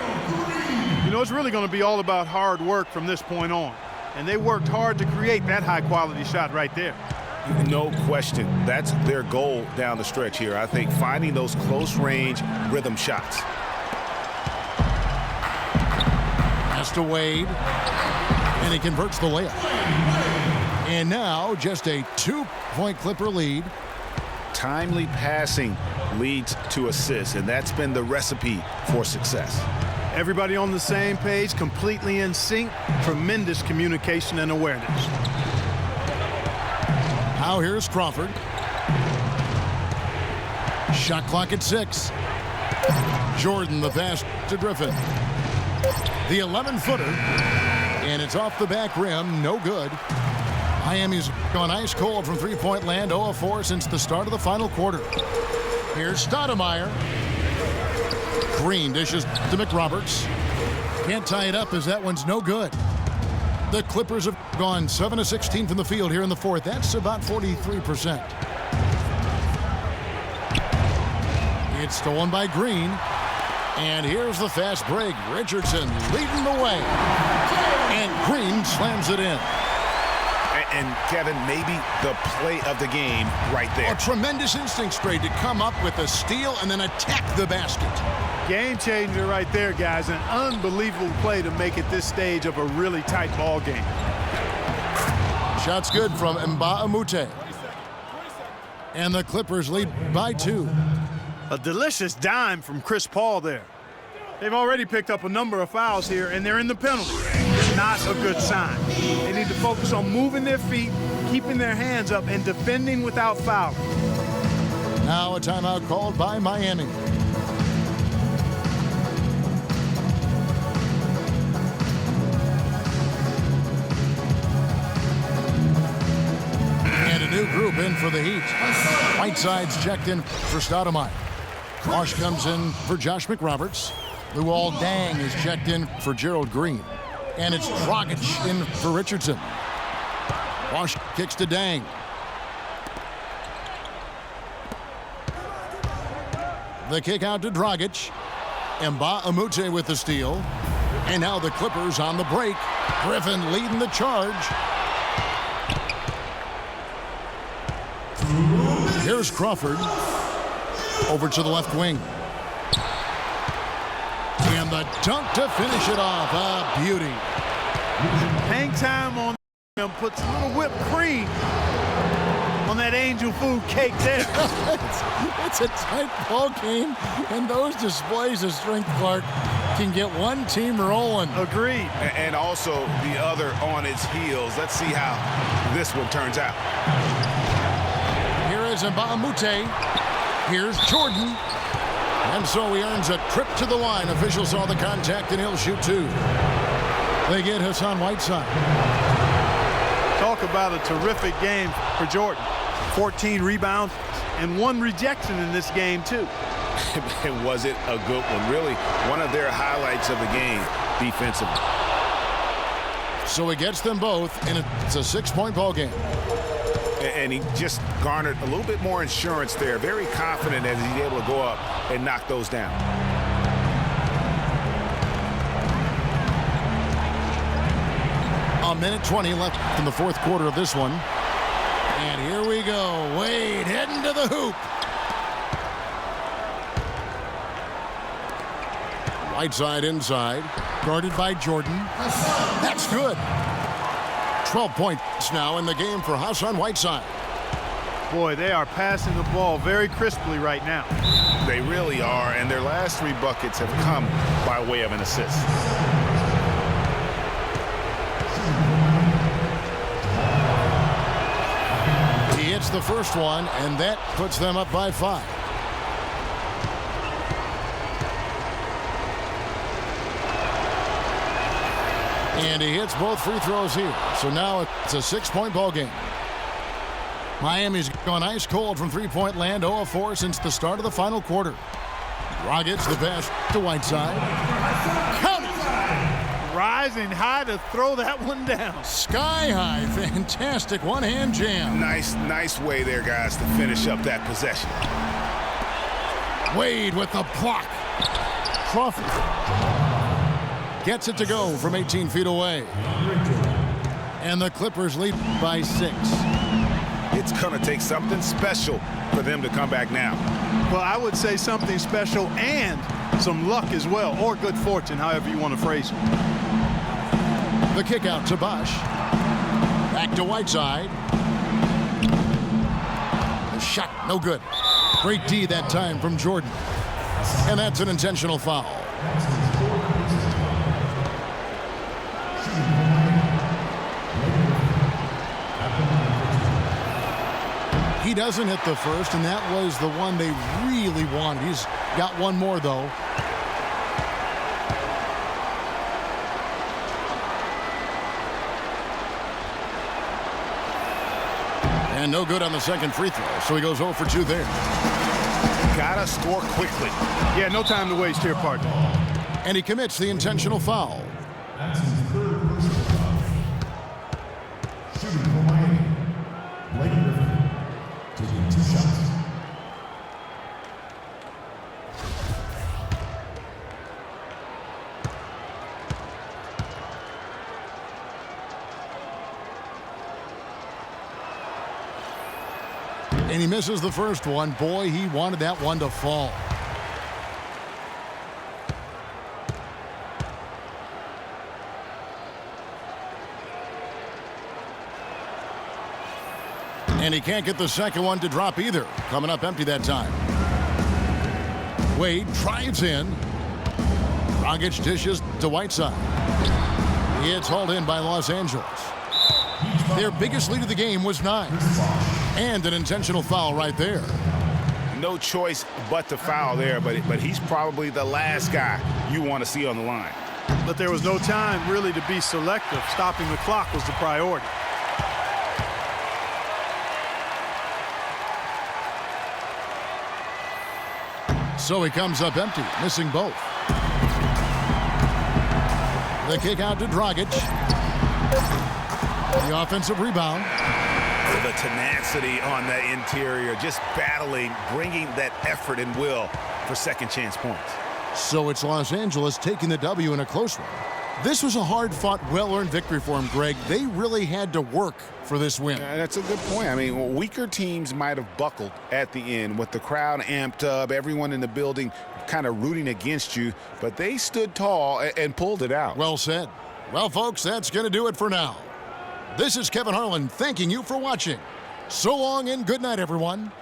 You know, it's really going to be all about hard work from this point on. And they worked hard to create that high-quality shot right there. No question. That's their goal down the stretch here. I think finding those close-range rhythm shots. Pass to Wade. And he converts the layup. And now just a 2-point Clipper lead. Timely passing leads to assists, and that's been the recipe for success. Everybody on the same page, completely in sync, tremendous communication and awareness. Now here's Crawford. Shot clock at 6. Jordan the pass to Griffin. The 11-footer, and it's off the back rim, no good. Miami's gone ice cold from three-point land, 0 of 4 since the start of the final quarter. Here's Stoudemire. Green dishes to McRoberts. Can't tie it up as that one's no good. The Clippers have gone 7 of 16 from the field here in the fourth. That's about 43%. It's stolen by Green. And here's the fast break. Richardson leading the way. And Green slams it in. And Kevin, maybe the play of the game right there. A tremendous instinct straight to come up with a steal and then attack the basket. Game changer right there, guys. An unbelievable play to make it this stage of a really tight ball game. Shot's good from Mbah-a-Moute. And the Clippers lead by 2. A delicious dime from Chris Paul there. They've already picked up a number of fouls here, and they're in the penalty. It's not a good sign. They need to focus on moving their feet, keeping their hands up, and defending without fouling. Now a timeout called by Miami. And a new group in for the Heat. Whiteside's checked in for Stoudemire. Marsh comes in for Josh McRoberts. Luol Deng is checked in for Gerald Green. And it's Dragic in for Richardson. Marsh kicks to Deng. The kick out to Dragic. Mbah-a-Moute with the steal. And now the Clippers on the break. Griffin leading the charge. Here's Crawford. Over to the left wing. And the dunk to finish it off. A beauty. Hang time on him, puts a little whipped cream on that angel food cake there. It's a tight ball game, and those displays of strength, Clark, can get one team rolling. Agreed. And also the other on its heels. Let's see how this one turns out. Here is Mbah-a-Moute. Here's Jordan. And so he earns a trip to the line. Officials saw the contact, and he'll shoot 2. They get Hassan Whiteside. Talk about a terrific game for Jordan. 14 rebounds and 1 rejection in this game, too. And was it a good one? Really, one of their highlights of the game defensively. So he gets them both, and it's a 6-point ball game. And he just garnered a little bit more insurance there. Very confident as he's able to go up and knock those down. A minute 20 left in the fourth quarter of this one. And here we go. Wade heading to the hoop. Whiteside inside. Guarded by Jordan. That's good. 12 points now in the game for Hassan Whiteside. Boy, they are passing the ball very crisply right now. They really are, and their last 3 buckets have come by way of an assist. He hits the first one, and that puts them up by 5. And he hits both free throws here. So now it's a 6-point ball game. Miami's gone ice cold from three-point land, 0 of 4 since the start of the final quarter. Dragic the pass to Whiteside. Count it! Rising high to throw that one down. Sky high, fantastic one-hand jam. Nice way there, guys, to finish up that possession. Wade with the block. Crawford gets it to go from 18 feet away. And the Clippers lead by 6. It's going to take something special for them to come back now. Well, I would say something special and some luck as well, or good fortune, however you want to phrase it. The kick out to Bosh. Back to Whiteside. The shot, no good. Great D that time from Jordan. And that's an intentional foul. He doesn't hit the first, and that was the one they really wanted. He's got one more, though. And no good on the second free throw, so he goes 0 for 2 there. Gotta score quickly. Yeah, no time to waste here, partner. And he commits the intentional foul. And he misses the first one. Boy, he wanted that one to fall. And he can't get the second one to drop either. Coming up empty that time. Wade drives in. Dragic dishes to Whiteside. It's hauled in by Los Angeles. Their biggest lead of the game was 9. And an intentional foul right there. No choice but to foul there, but he's probably the last guy you want to see on the line. But there was no time really to be selective. Stopping the clock was the priority. So he comes up empty, missing both. The kick out to Dragic. The offensive rebound. The tenacity on the interior, just battling, bringing that effort and will for second chance points. So it's Los Angeles taking the W in a close one. This was a hard-fought, well-earned victory for them, Greg. They really had to work for this win. That's a good point. I mean, weaker teams might have buckled at the end with the crowd amped up, everyone in the building kind of rooting against you, but they stood tall and pulled it out. Well said. Well, folks, that's going to do it for now. This is Kevin Harlan thanking you for watching. So long and good night, everyone.